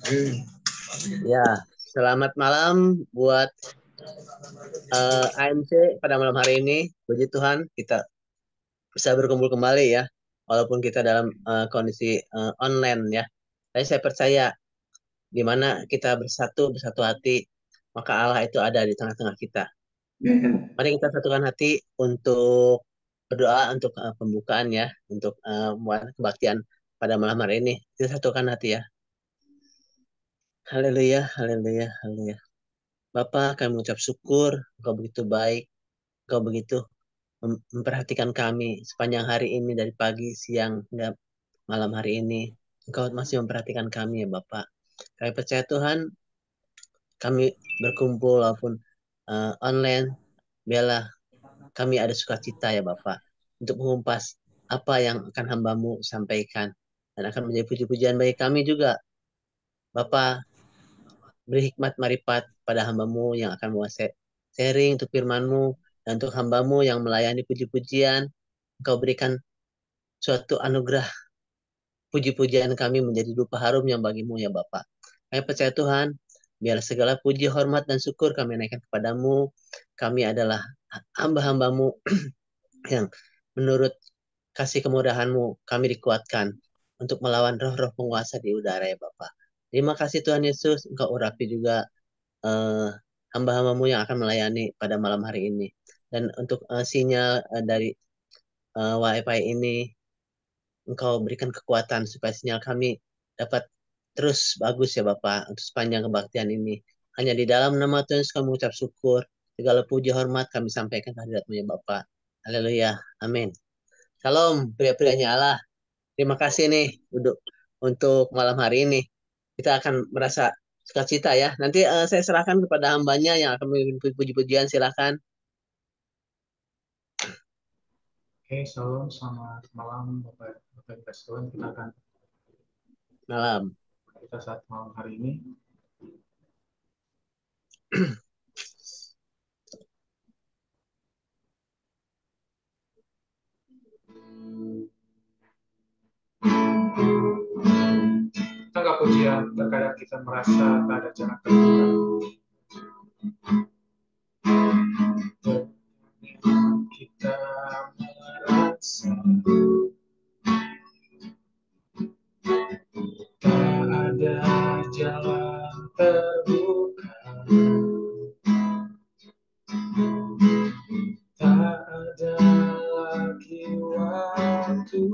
Hmm, Ya, selamat malam buat AMC pada malam hari ini. Puji Tuhan, kita bisa berkumpul kembali ya, walaupun kita dalam kondisi online ya. Tapi saya percaya di mana kita bersatu hati, maka Allah itu ada di tengah-tengah kita. Mari kita satukan hati untuk berdoa untuk pembukaan ya, untuk membuat kebaktian pada malam hari ini. Kita satukan hati ya. Haleluya, haleluya, haleluya. Bapak, kami mengucap syukur, Engkau begitu baik, Engkau begitu memperhatikan kami sepanjang hari ini dari pagi, siang, hingga malam hari ini. Engkau masih memperhatikan kami ya Bapak. Kami percaya Tuhan, kami berkumpul walaupun online, biarlah kami ada sukacita ya Bapak, untuk mengumpas apa yang akan hambamu sampaikan. Dan akan menjadi puji-pujian bagi kami juga. Bapak, beri hikmat marifat pada hambamu yang akan membawa sharing untuk firmanmu, dan untuk hambamu yang melayani puji-pujian. Engkau berikan suatu anugerah puji-pujian kami menjadi dupa harum yang bagimu ya Bapak. Kami percaya Tuhan, biar segala puji, hormat, dan syukur kami naikkan kepadamu. Kami adalah hamba-hambamu yang menurut kasih kemudahanmu kami dikuatkan untuk melawan roh-roh penguasa di udara ya Bapak. Terima kasih Tuhan Yesus, Engkau urapi juga eh, hamba-hambamu yang akan melayani pada malam hari ini. Dan untuk sinyal dari WiFi ini, Engkau berikan kekuatan supaya sinyal kami dapat terus bagus ya Bapak untuk sepanjang kebaktian ini. Hanya di dalam nama Tuhan Yesus kami mengucap syukur. Segala puji hormat kami sampaikan kehadirat-Mu ya Bapak. Haleluya. Amin. Salam pria-prianya Allah. Terima kasih nih untuk malam hari ini. Kita akan merasa sukacita ya. Nanti saya serahkan kepada hambanya yang akan memimpin puji-pujian. Silakan. Oke, shalom, selamat malam Bapak Ibu sekalian. Kita akan Malam. kita saat malam hari ini. Tangga pujian, terkadang kita merasa tak ada jalan terbuka. Kita merasa tak ada jalan terbuka. Tak ada lagi waktu,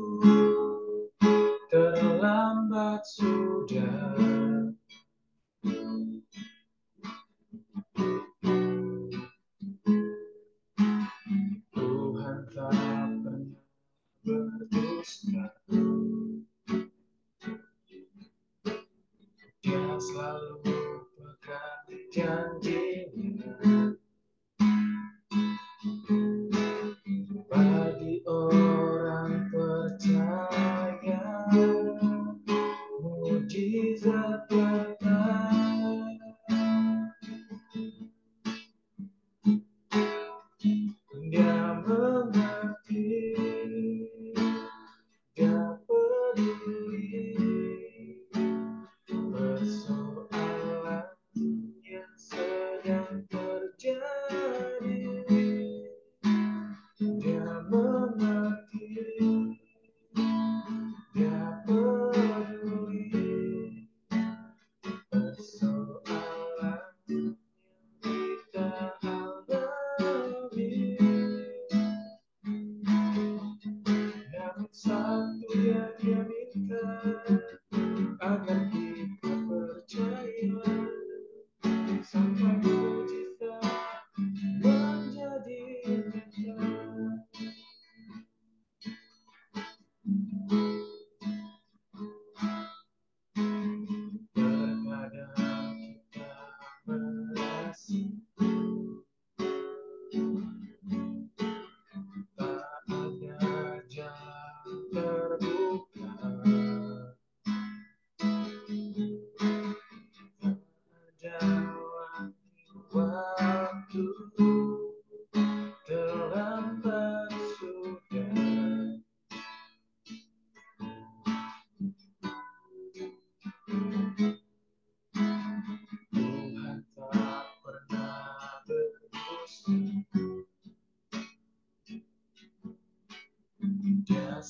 terlambat sudah. Tuhan tak pernah berdusta. Dia selalu pegang janjinya. Bagi orang percaya, mujizat nyata. Dia mengerti, dia peduli persoalan yang sedang terjadi. Dia mengerti, dia peduli persoalan yang kita alami. Namun satu yang dia minta, agar kita percaya sampai mujizat menjadi nyata. Terkadang kita merasa tak ada jalan terbuka.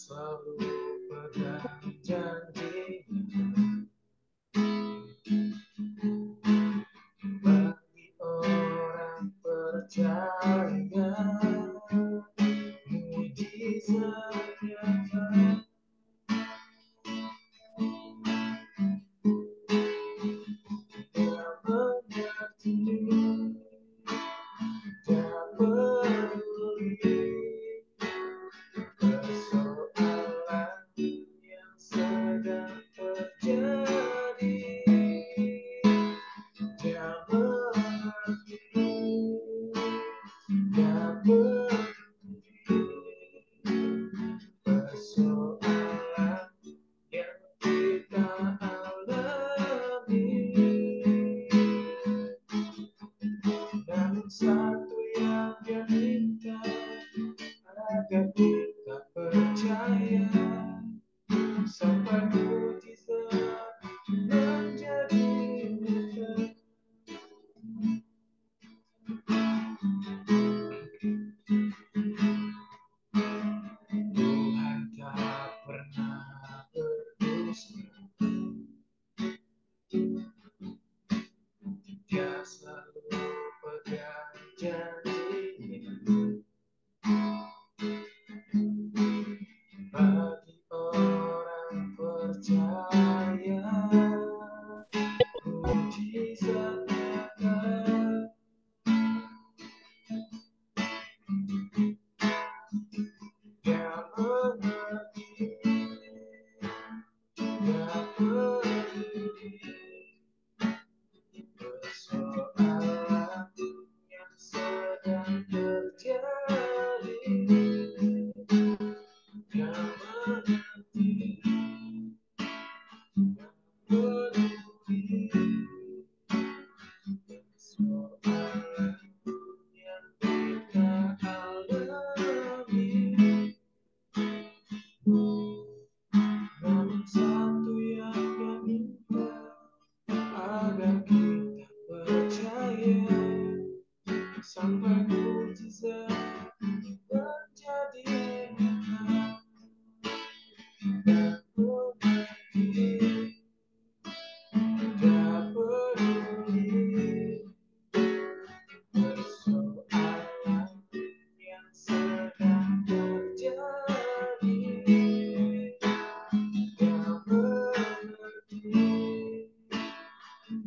selalu pegang janji bagi orang percaya. Mujizat nyata dia mengerti, dia peduli persoalan yang sedang terjadi. Dia mengerti, dia peduli persoalan yang kita alami. Namun satu yang dia minta agar kita percaya sampai mujizat menjadi nyata. Tuhan tak pernah berdusta, dia selalu pegang janjinya bagi orang percaya. Mujizat nyata dia mengerti, dia peduli persoalan yang sedang terjadi. Dia mengerti, dia peduli persoalan yang kita alami. Namun satu yang dia minta agar kita percaya sampai mujizat menjadi nyata. Dia mengerti, dia peduli persoalan yang sedang terjadi. Dia mengerti,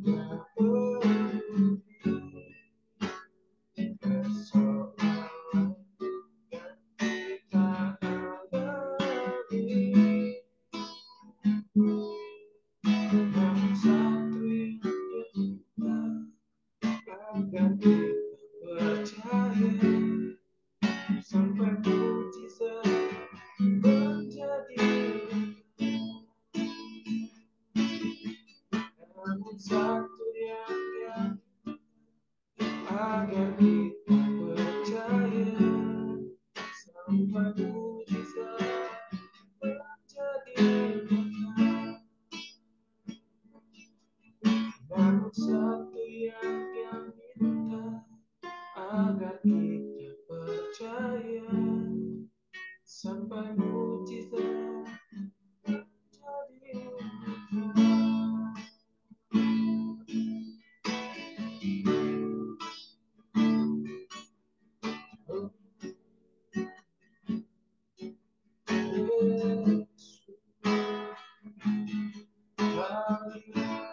dia peduli persoalan yang kita alami. Namun satu yang dia minta agar kita percaya sampai mujizat menjadi nyata. Namun satu yang dia agar kita percaya sampai mujizat menjadi nyata. Namun satu yang dia minta agar kita percaya sampai mujizat menjadi nyata. Oh, Yesus,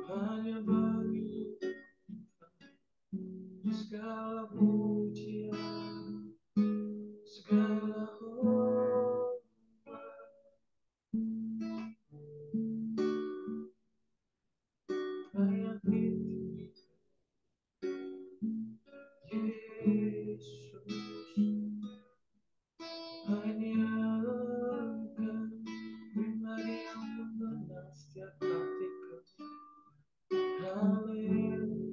hanya bagi segala pujian, segala hormat hanya itu Yesus, hanya Engkau pribadi yang mengenal setiap hatiku. Haleluya.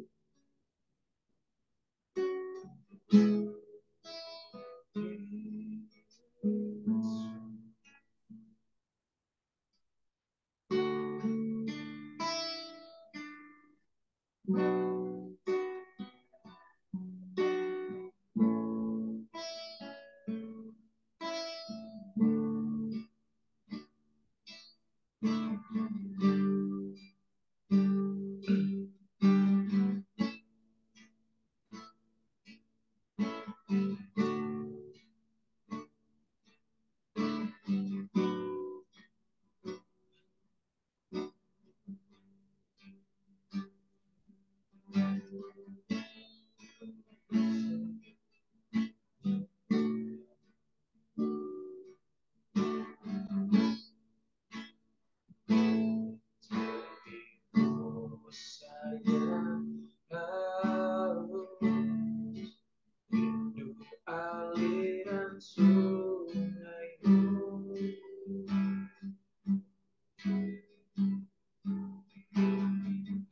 Saya haus rindu aliran sungaimu,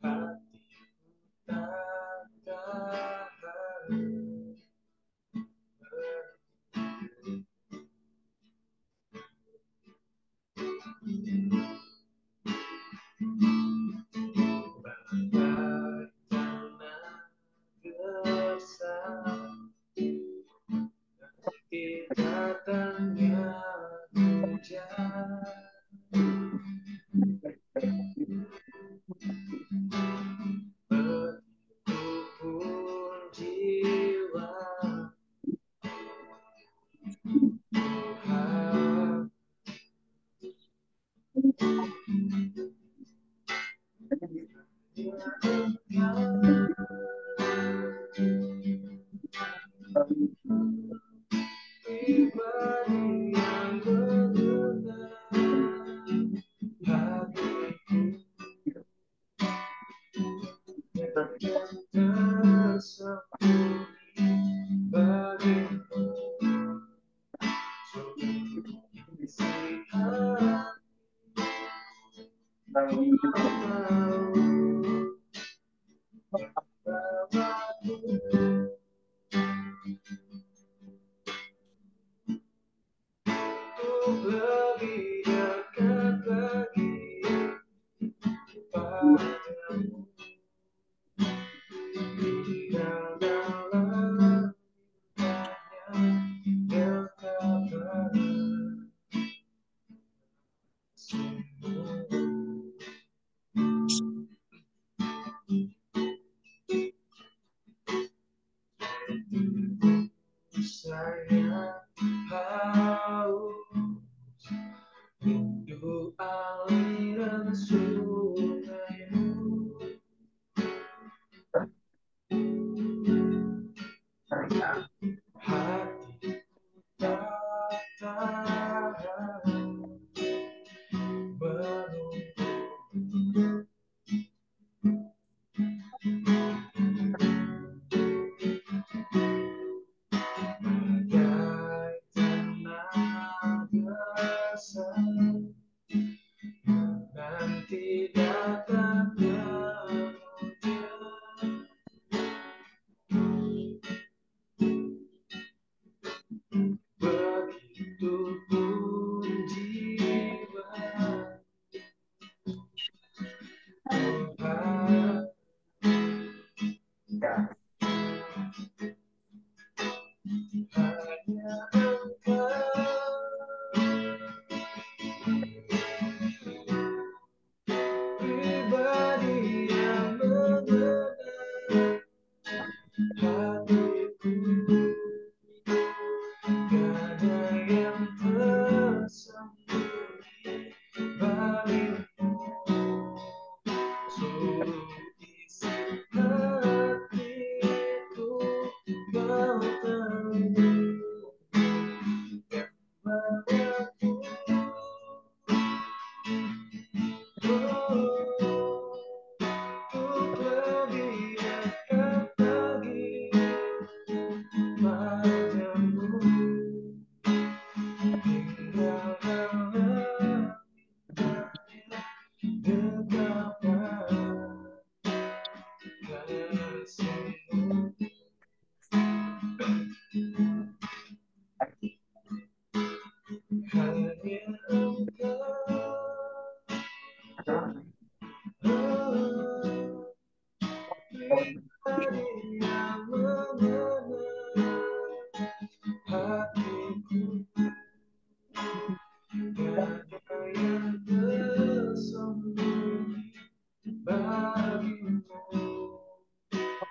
hatiku tak tahan bagai tanah gersang nanti datangnya hujan. Betupun jiwa Tuhan, pribadi yang mengenal hatiku yang tersembunyi bagimu. Sungguh hati mau membawamu untuk lebih dekat lagi padamu. Tinggal dalam yang kabar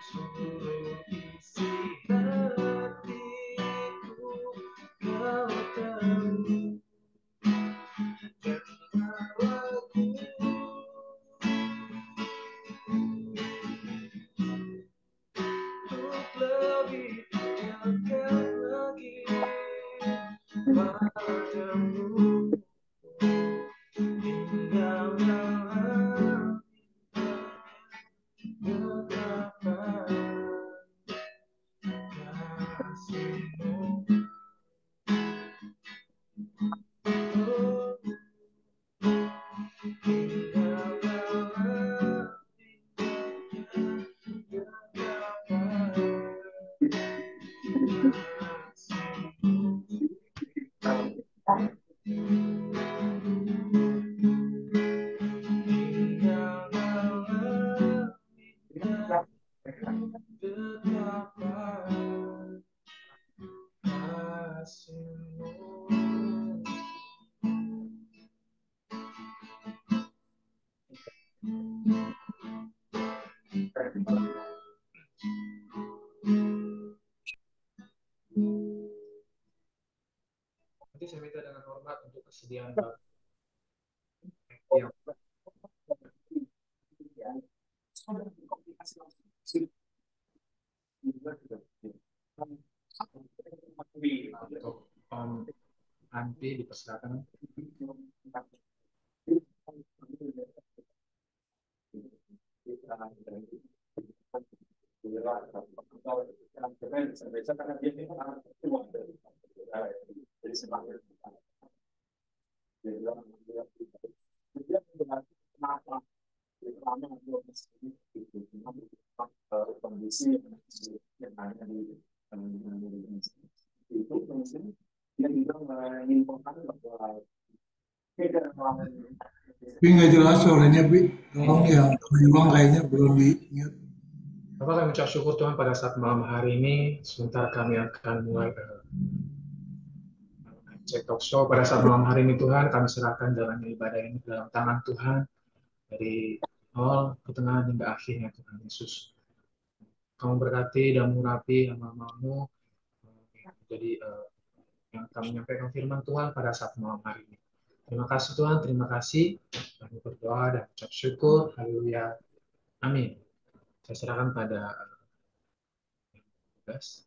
seluruh isi hatiku kau tahu. Untuk lebih dekat lagi padamu, tinggalkanlah betapa kasihmu. Oh, tinggalkanlah Nanti saya minta dengan hormat untuk kesediaan Bapak yang untuk Om Andi dipersilakan. Tapi nggak jelas suaranya, Bi. Tolong ya, memang kayaknya belum di mute. Bapak kami ucap syukur Tuhan pada saat malam hari ini. Sebentar kami akan mulai cek talk show. Pada saat malam hari ini Tuhan, kami serahkan jalannya ibadah ini ke dalam tangan Tuhan. Dari awal, pertengahan, hingga akhirnya Tuhan Yesus. Kamu berkati dan mengurapi hamba-Hamba-Mu. Jadi yang kami menyampaikan firman Tuhan pada saat malam hari ini. Terima kasih Tuhan, terima kasih. Kami berdoa dan ucap syukur. Haleluya. Amin. Saya serahkan pada tugas.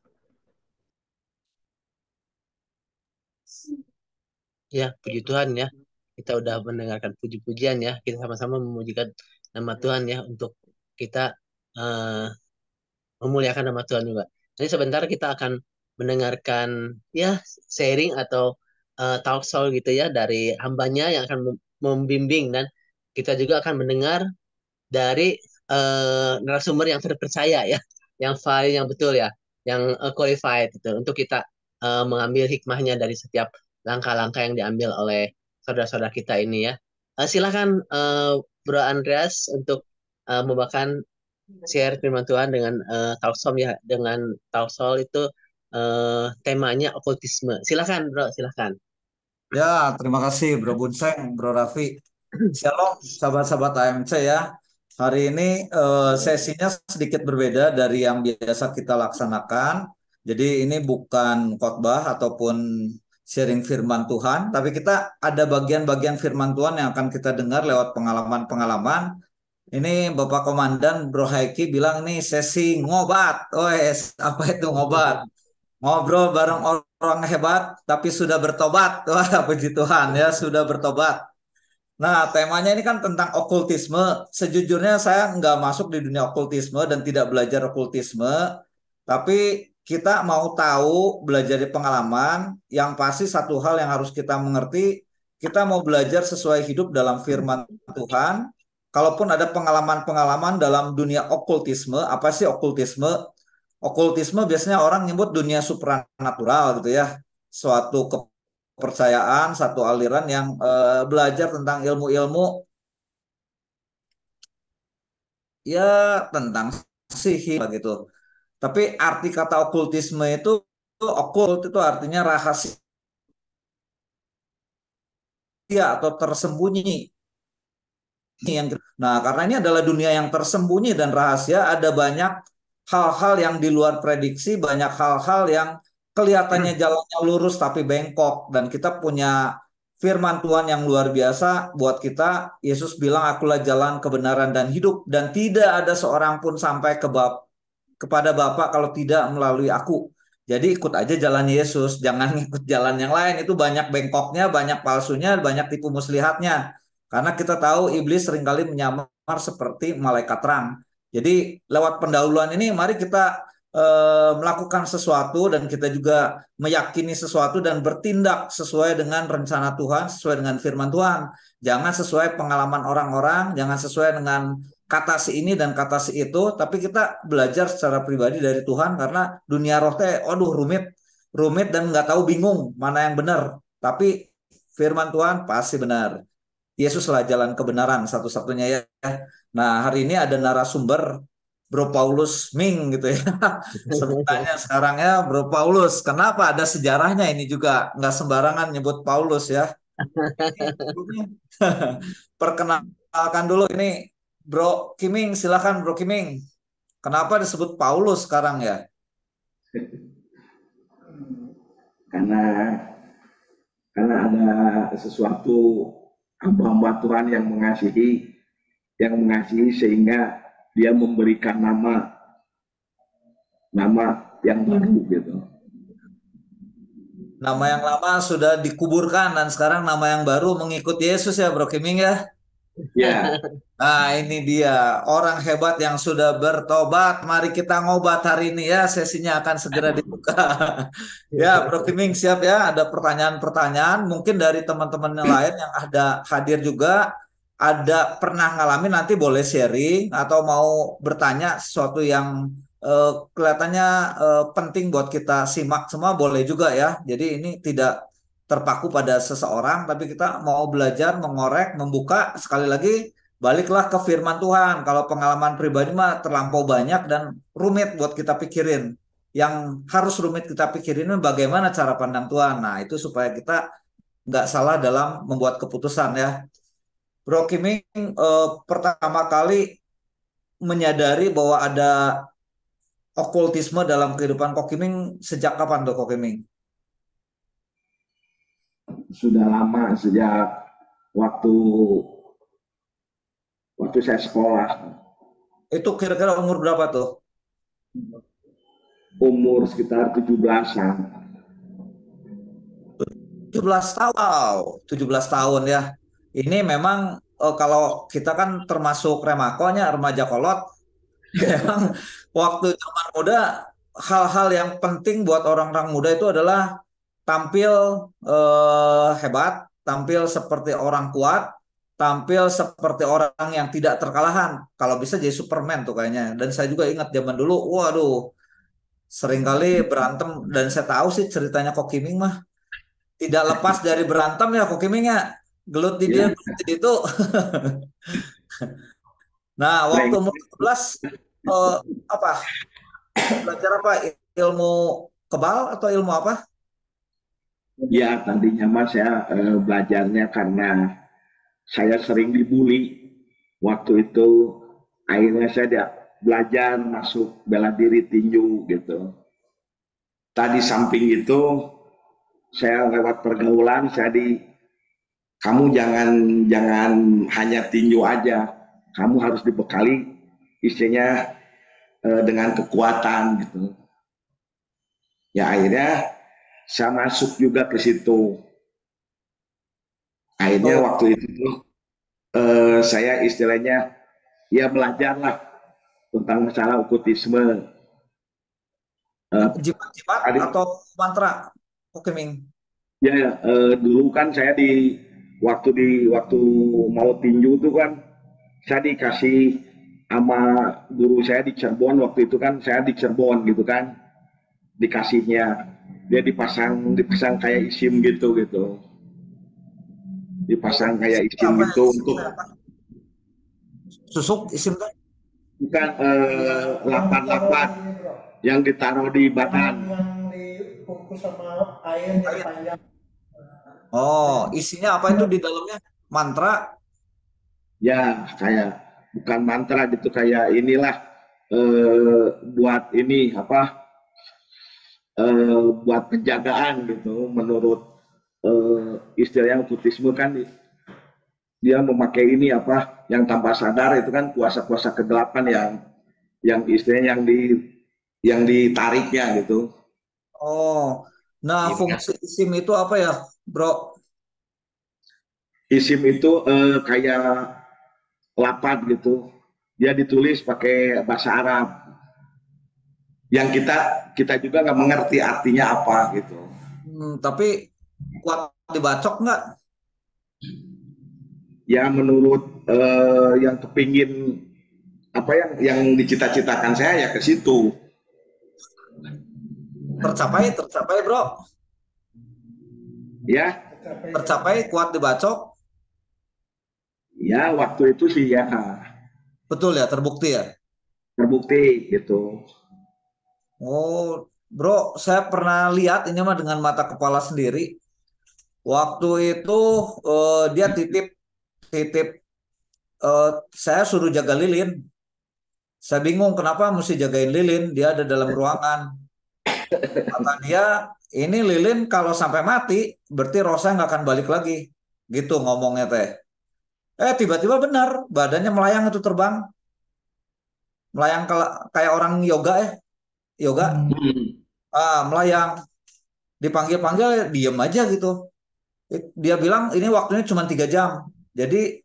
Ya, puji Tuhan ya. Kita udah mendengarkan puji-pujian ya. Kita sama-sama memujikan nama Tuhan ya untuk kita eh, memuliakan nama Tuhan juga. Nanti sebentar kita akan mendengarkan ya sharing atau talk show gitu ya dari hambanya yang akan membimbing, dan kita juga akan mendengar dari narasumber yang terpercaya ya, yang valid, yang betul ya, yang qualified itu untuk kita mengambil hikmahnya dari setiap langkah-langkah yang diambil oleh saudara-saudara kita ini ya. Silakan Bro Andreas untuk membawakan share firman Tuhan dengan Talksom ya, dengan Talksol itu temanya okultisme. Silakan Bro, silakan. Ya, terima kasih Bro Bunseng, Bro Raffi. Shalom, sahabat-sahabat AMC ya. Hari ini sesinya sedikit berbeda dari yang biasa kita laksanakan. Jadi ini bukan khotbah ataupun sharing firman Tuhan, tapi kita ada bagian-bagian firman Tuhan yang akan kita dengar lewat pengalaman-pengalaman. Ini Bapak Komandan Bro Haiki bilang ini sesi ngobat. Wes, apa itu ngobat? Ngobrol bareng orang hebat tapi sudah bertobat. Wah, puji Tuhan ya, sudah bertobat. Nah, temanya ini kan tentang okultisme. Sejujurnya saya nggak masuk di dunia okultisme dan tidak belajar okultisme. Tapi kita mau tahu, belajar di pengalaman, yang pasti satu hal yang harus kita mengerti, kita mau belajar sesuai hidup dalam firman Tuhan. Kalaupun ada pengalaman-pengalaman dalam dunia okultisme, apa sih okultisme? Okultisme biasanya orang nyebut dunia supranatural gitu ya. Suatu kepercayaan, satu aliran yang belajar tentang ilmu-ilmu ya tentang sihir gitu. Tapi arti kata okultisme itu okult itu artinya rahasia atau tersembunyi. Nah, karena ini adalah dunia yang tersembunyi dan rahasia, ada banyak hal-hal yang di luar prediksi, banyak hal-hal yang kelihatannya jalannya lurus tapi bengkok. Dan kita punya firman Tuhan yang luar biasa buat kita. Yesus bilang, akulah jalan kebenaran dan hidup. Dan tidak ada seorang pun sampai kepada Bapa kalau tidak melalui aku. Jadi ikut aja jalan Yesus, jangan ikut jalan yang lain. Itu banyak bengkoknya, banyak palsunya, banyak tipu muslihatnya. Karena kita tahu iblis seringkali menyamar seperti malaikat terang. Jadi lewat pendahuluan ini mari kita melakukan sesuatu dan kita juga meyakini sesuatu dan bertindak sesuai dengan rencana Tuhan, sesuai dengan firman Tuhan. Jangan sesuai pengalaman orang-orang, jangan sesuai dengan kata si ini dan kata si itu, tapi kita belajar secara pribadi dari Tuhan karena dunia roh teh, aduh rumit, rumit dan nggak tahu bingung mana yang benar. Tapi firman Tuhan pasti benar. Yesuslah jalan kebenaran satu-satunya ya. Nah hari ini ada narasumber Bro Paulus Ming gitu ya. Sebutannya sekarang ya Bro Paulus. Kenapa ada sejarahnya ini juga nggak sembarangan nyebut Paulus ya. Perkenalkan dulu ini Bro Kiming, silakan Bro Kiming. Kenapa disebut Paulus sekarang ya? karena karena ada sesuatu hamba Tuhan yang mengasihi sehingga dia memberikan nama yang baru gitu. Nama yang lama sudah dikuburkan dan sekarang nama yang baru mengikut Yesus ya Bro Kiming ya. Ya. Nah ini dia orang hebat yang sudah bertobat. Mari kita ngobat hari ini ya. Sesinya akan segera dibuka. Ya Bro Kiming siap ya. Ada pertanyaan-pertanyaan. Mungkin dari teman-teman yang lain yang ada hadir juga. Ada pernah ngalamin nanti boleh sharing. Atau mau bertanya sesuatu yang kelihatannya penting buat kita simak semua boleh juga ya. Jadi ini tidak terpaku pada seseorang, tapi kita mau belajar, mengorek, membuka. Sekali lagi, baliklah ke firman Tuhan. Kalau pengalaman pribadi mah terlampau banyak dan rumit buat kita pikirin. Yang harus rumit kita pikirin bagaimana cara pandang Tuhan. Nah, itu supaya kita nggak salah dalam membuat keputusan ya. Bro Kiming, pertama kali menyadari bahwa ada okultisme dalam kehidupan Kok Kiming sejak kapan tuh Kok Kiming? Sudah lama, sejak waktu saya sekolah. Itu kira-kira umur berapa tuh? Umur sekitar 17-an. 17 tahun, wow, 17 tahun ya. Ini memang kalau kita kan termasuk remakonya, remaja kolot, memang waktu zaman muda hal-hal yang penting buat orang-orang muda itu adalah tampil hebat, tampil seperti orang kuat, tampil seperti orang yang tidak terkalahkan. Kalau bisa jadi Superman tuh kayaknya. Dan saya juga ingat zaman dulu, waduh, seringkali berantem dan saya tahu sih ceritanya Kok Kiming mah tidak lepas dari berantem ya Kok Kiming ya. Gelut di dia Ya, gelut di itu. Nah, waktu umur 17 apa? Belajar apa? Ilmu kebal atau ilmu apa? ya tadinya mas saya belajarnya karena saya sering dibully. Waktu itu akhirnya saya belajar masuk bela diri tinju gitu. Tadi samping itu saya lewat pergaulan kamu jangan hanya tinju aja, kamu harus dibekali istrinya dengan kekuatan gitu. Ya akhirnya saya masuk juga ke situ. Akhirnya waktu itu saya istilahnya ya belajarlah tentang masalah okultisme. Jimat-jimat atau mantra Kok Kiming? Ya, dulu kan saya waktu mau tinju itu kan saya dikasih sama guru saya di Cirebon. Waktu itu kan saya di Cirebon gitu kan, dikasihnya dia dipasang kayak isim gitu, dipasang kayak isim gitu untuk Susuk isim kan? bukan lapan-lapan yang ditaruh di badan. Oh, isinya apa itu di dalamnya? Mantra? Ya kayak bukan mantra gitu, kayak inilah buat ini apa buat penjagaan gitu. Menurut istilahnya okkultisme kan dia memakai ini apa yang tanpa sadar itu kan kuasa-kuasa kegelapan yang istilahnya yang ditariknya gitu. Oh, nah Iya. fungsi SIM itu apa ya, Bro? Isim itu kayak lapat gitu. Dia ditulis pakai bahasa Arab. Yang kita juga nggak mengerti artinya apa gitu. Tapi kuat dibacok nggak? Ya menurut yang kepingin apa yang dicita-citakan saya ya ke situ. Tercapai, Bro. Ya, Tercapai, kuat dibacok. ya waktu itu sih ya Betul ya, terbukti ya. terbukti gitu. Oh, Bro, saya pernah lihat ini mah dengan mata kepala sendiri. Waktu itu dia titip titip saya suruh jaga lilin. Saya bingung kenapa mesti jagain lilin. Dia ada dalam ruangan. Kata dia, ini lilin kalau sampai mati, berarti Rosa nggak akan balik lagi. Gitu ngomongnya teh. Tiba-tiba benar, badannya melayang itu terbang. Melayang kayak orang yoga yoga. Hmm. Melayang. Dipanggil-panggil, diem aja gitu. Dia bilang ini waktunya cuma 3 jam. Jadi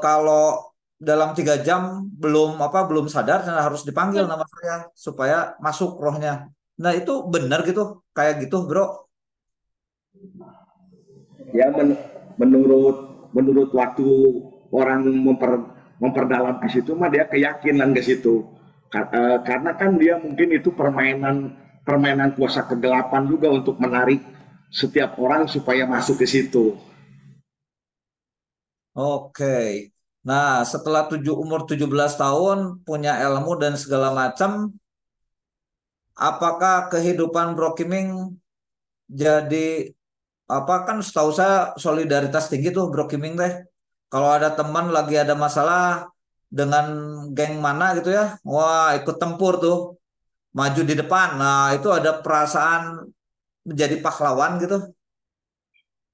kalau dalam 3 jam belum sadar, saya harus dipanggil nama saya supaya masuk rohnya. Nah itu benar gitu, kayak gitu, Bro. Ya menurut waktu orang memperdalam ke situ mah dia keyakinan ke situ. Karena kan dia mungkin itu permainan kuasa kegelapan juga untuk menarik setiap orang supaya masuk ke situ. Oke. Nah, setelah umur 17 tahun, punya ilmu dan segala macam, apakah kehidupan Bro Kiming jadi apa kan setahu saya solidaritas tinggi tuh Bro Kiming teh. Kalau ada teman lagi ada masalah dengan geng mana gitu ya, wah ikut tempur tuh, maju di depan. Nah, itu ada perasaan menjadi pahlawan gitu.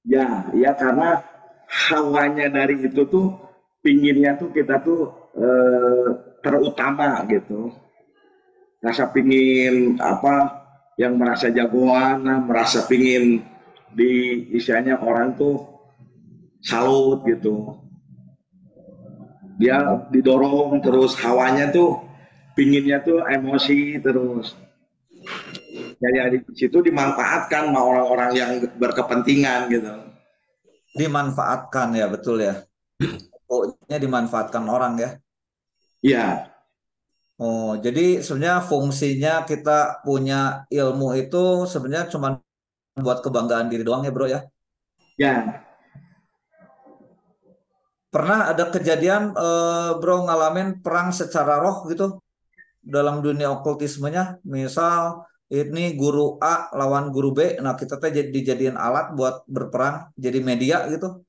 Ya karena hawanya dari itu tuh pinginnya tuh kita tuh eh, terutama gitu. Rasa pingin apa yang merasa jagoan, merasa pingin di istilahnya orang tuh salut gitu. Dia didorong terus hawanya tuh pinginnya tuh emosi terus. Ya di situ dimanfaatkan sama orang-orang yang berkepentingan gitu. Dimanfaatkan ya, betul ya. Pokoknya dimanfaatkan orang ya. Iya, Oh, jadi sebenarnya fungsinya kita punya ilmu itu sebenarnya cuma buat kebanggaan diri doang ya, Bro ya. ya, Pernah ada kejadian Bro ngalamin perang secara roh gitu dalam dunia okultismenya, misal ini guru A lawan guru B, nah kita teh jadi dijadiin alat buat berperang, jadi media gitu.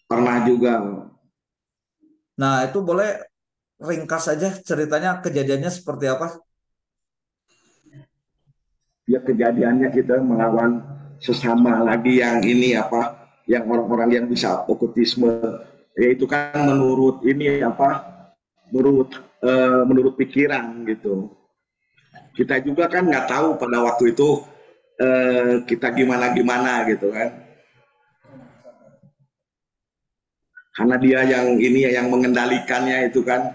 pernah juga. Nah, itu boleh ringkas aja ceritanya kejadiannya seperti apa? Ya kejadiannya kita melawan sesama lagi yang ini apa, yang orang-orang yang bisa okultisme, yaitu kan menurut ini apa, menurut pikiran gitu. Kita juga kan nggak tahu pada waktu itu kita gimana gitu kan. Karena dia yang ini yang mengendalikannya itu kan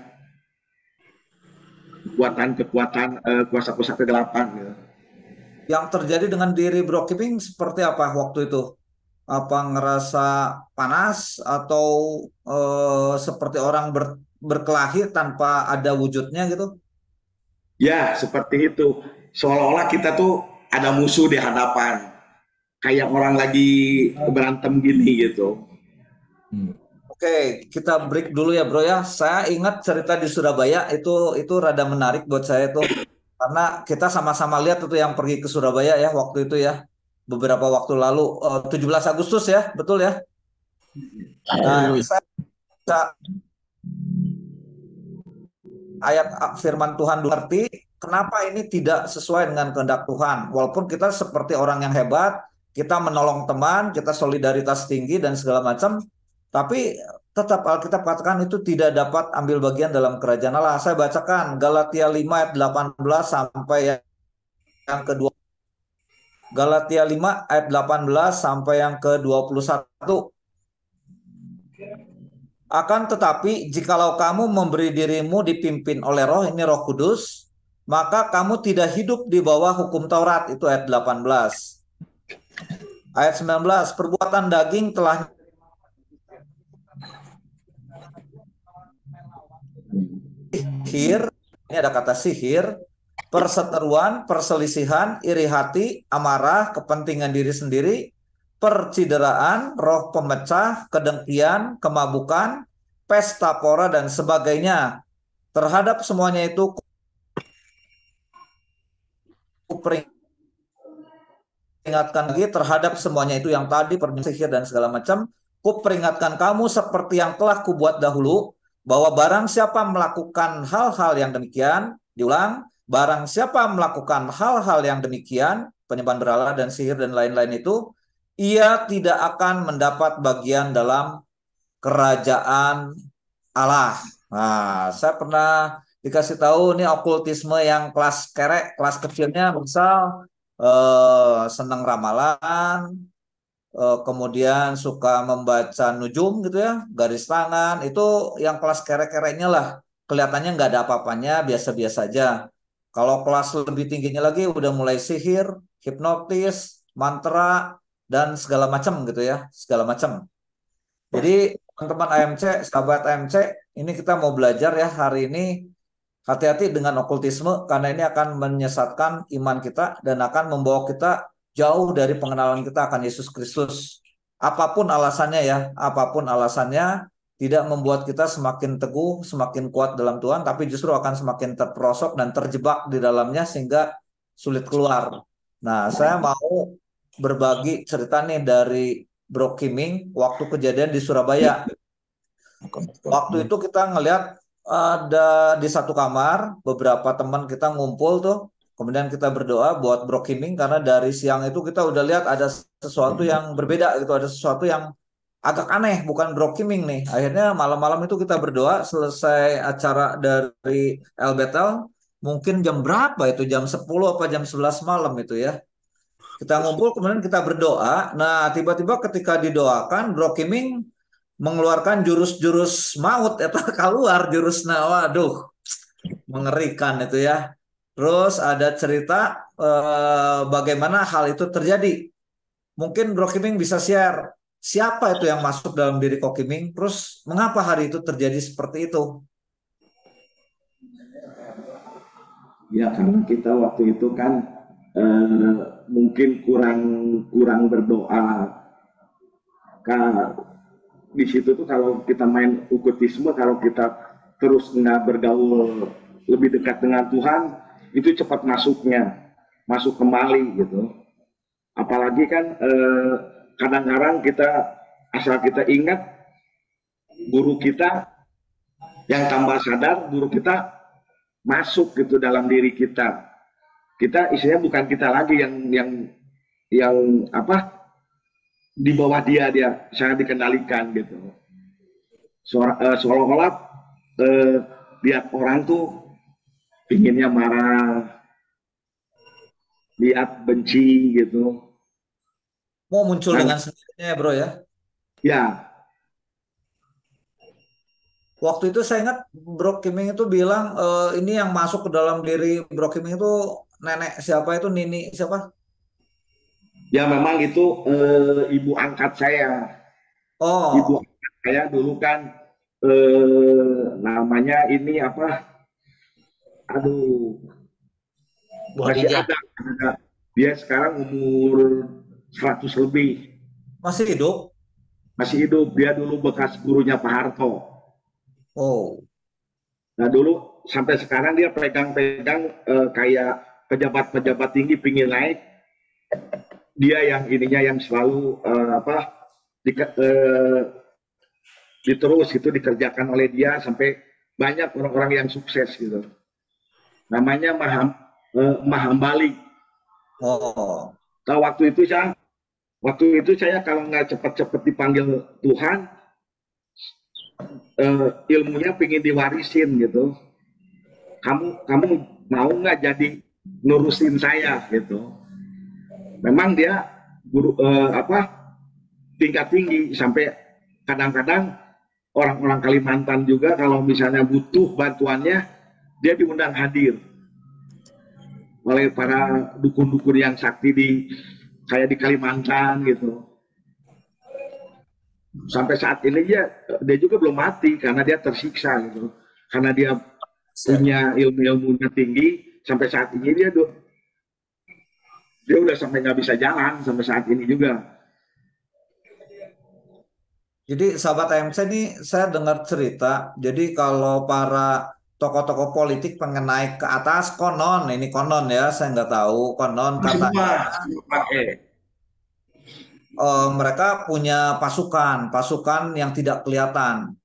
kekuatan kuasa-kuasa kegelapan gitu. Yang terjadi dengan diri Bro Kiping seperti apa waktu itu? Apa ngerasa panas atau seperti orang berkelahi tanpa ada wujudnya gitu? Ya, seperti itu. Seolah-olah kita tuh ada musuh di hadapan. Kayak orang lagi berantem gini gitu. Oke, kita break dulu ya Bro ya. Saya ingat cerita di Surabaya itu rada menarik buat saya tuh. Karena kita sama-sama lihat itu yang pergi ke Surabaya ya waktu itu ya. Beberapa waktu lalu 17 Agustus ya, betul ya. Nah, Hmm. saya ayat firman Tuhan dulu ngerti kenapa ini tidak sesuai dengan kehendak Tuhan. Walaupun kita seperti orang yang hebat, kita menolong teman, kita solidaritas tinggi dan segala macam, tapi tetap Alkitab katakan itu tidak dapat ambil bagian dalam kerajaan Allah. Saya bacakan Galatia 5 ayat 18 sampai yang kedua. Galatia 5 ayat 18 sampai yang ke-21. Akan tetapi, jikalau kamu memberi dirimu dipimpin oleh Roh, ini Roh Kudus, maka kamu tidak hidup di bawah hukum Taurat, itu ayat 18. Ayat 19, perbuatan daging telah sihir, ini ada kata sihir, perseteruan, perselisihan, iri hati, amarah, kepentingan diri sendiri, percideraan, roh pemecah, kedengkian, kemabukan, pesta pora, dan sebagainya. Terhadap semuanya itu kuperingatkan lagi, terhadap semuanya itu yang tadi, sihir dan segala macam, kuperingatkan kamu seperti yang telah kubuat dahulu, bahwa barang siapa melakukan hal-hal yang demikian, diulang, barang siapa melakukan hal-hal yang demikian, penyembahan berhala dan sihir dan lain-lain itu, ia tidak akan mendapat bagian dalam kerajaan Allah. Nah, saya pernah dikasih tahu nih okultisme yang kelas kerek, kelas kecilnya misal senang ramalan, kemudian suka membaca nujum gitu ya, garis tangan, itu yang kelas kerek-kereknya lah. Kelihatannya nggak ada apa-apanya, biasa-biasa aja. Kalau kelas lebih tingginya lagi udah mulai sihir, hipnotis, mantra, dan segala macam gitu ya, segala macam. Jadi teman-teman AMC, sahabat AMC, ini kita mau belajar ya hari ini, hati-hati dengan okultisme karena ini akan menyesatkan iman kita dan akan membawa kita jauh dari pengenalan kita akan Yesus Kristus. Apapun alasannya ya, apapun alasannya, tidak membuat kita semakin teguh, semakin kuat dalam Tuhan, tapi justru akan semakin terperosok dan terjebak di dalamnya sehingga sulit keluar. Nah, saya mau berbagi cerita nih dari Bro Kiming waktu kejadian di Surabaya. Waktu itu kita ngelihat ada di satu kamar, beberapa teman kita ngumpul tuh, kemudian kita berdoa buat Bro Kiming karena dari siang itu kita udah lihat ada sesuatu yang berbeda gitu, ada sesuatu yang agak aneh, bukan Bro Kiming nih. Akhirnya malam-malam itu kita berdoa, selesai acara dari El Betel, mungkin jam berapa itu, jam 10 apa jam 11 malam itu ya. Kita ngumpul, kemudian kita berdoa. Nah, tiba-tiba ketika didoakan, Bro Kiming mengeluarkan jurus-jurus maut, itu keluar jurus, nah waduh, mengerikan itu ya. Terus ada cerita bagaimana hal itu terjadi. Mungkin Bro Kiming bisa share, siapa itu yang masuk dalam diri Ko Kiming, terus mengapa hari itu terjadi seperti itu? Ya karena kita waktu itu kan mungkin kurang berdoa. Di situ tuh kalau kita main okultisme, kalau kita terus nggak bergaul lebih dekat dengan Tuhan, itu cepat masuk kembali gitu. Apalagi kan kadang-kadang asal kita ingat guru kita yang tambah sadar, guru kita masuk gitu dalam diri kita. Kita istilahnya bukan kita lagi yang apa di bawah dia sangat dikendalikan gitu. Seolah-olah lihat orang tuh pinginnya marah, lihat benci gitu. Mau muncul dengan sendirinya ya Bro ya? Ya. Waktu itu saya ingat Bro Kiming itu bilang ini yang masuk ke dalam diri Bro Kiming itu nenek siapa itu, Nini siapa? Ya memang itu ibu angkat saya. Oh. Ibu angkat saya dulu kan namanya ini apa? Aduh. Masih ada. Dia sekarang umur 100 lebih. Masih hidup? Masih hidup. Dia dulu bekas gurunya Pak Harto. Oh. Nah dulu sampai sekarang dia pegang-pegang kayak pejabat-pejabat tinggi pingin naik. Dia yang ininya yang selalu diterus itu dikerjakan oleh dia sampai banyak orang-orang yang sukses gitu. Namanya Mahambali. Oh, Nah, waktu itu saya kalau nggak cepat-cepat dipanggil Tuhan, ilmunya pengen diwarisin gitu. Kamu mau nggak jadi nurusin saya gitu. Memang dia guru tingkat tinggi, sampai kadang-kadang orang-orang Kalimantan juga kalau misalnya butuh bantuannya, dia diundang hadir oleh para dukun-dukun yang sakti kayak di Kalimantan gitu. Sampai saat ini dia juga belum mati karena dia tersiksa gitu. Karena dia punya ilmunya tinggi, sampai saat ini dia udah sampai nggak bisa jalan sampai saat ini juga. jadi sahabat AMC ini saya dengar cerita, jadi kalau para tokoh-tokoh politik pengen naik ke atas, konon, ini konon ya, saya nggak tahu, konon katanya Semua pakai. mereka punya pasukan yang tidak kelihatan,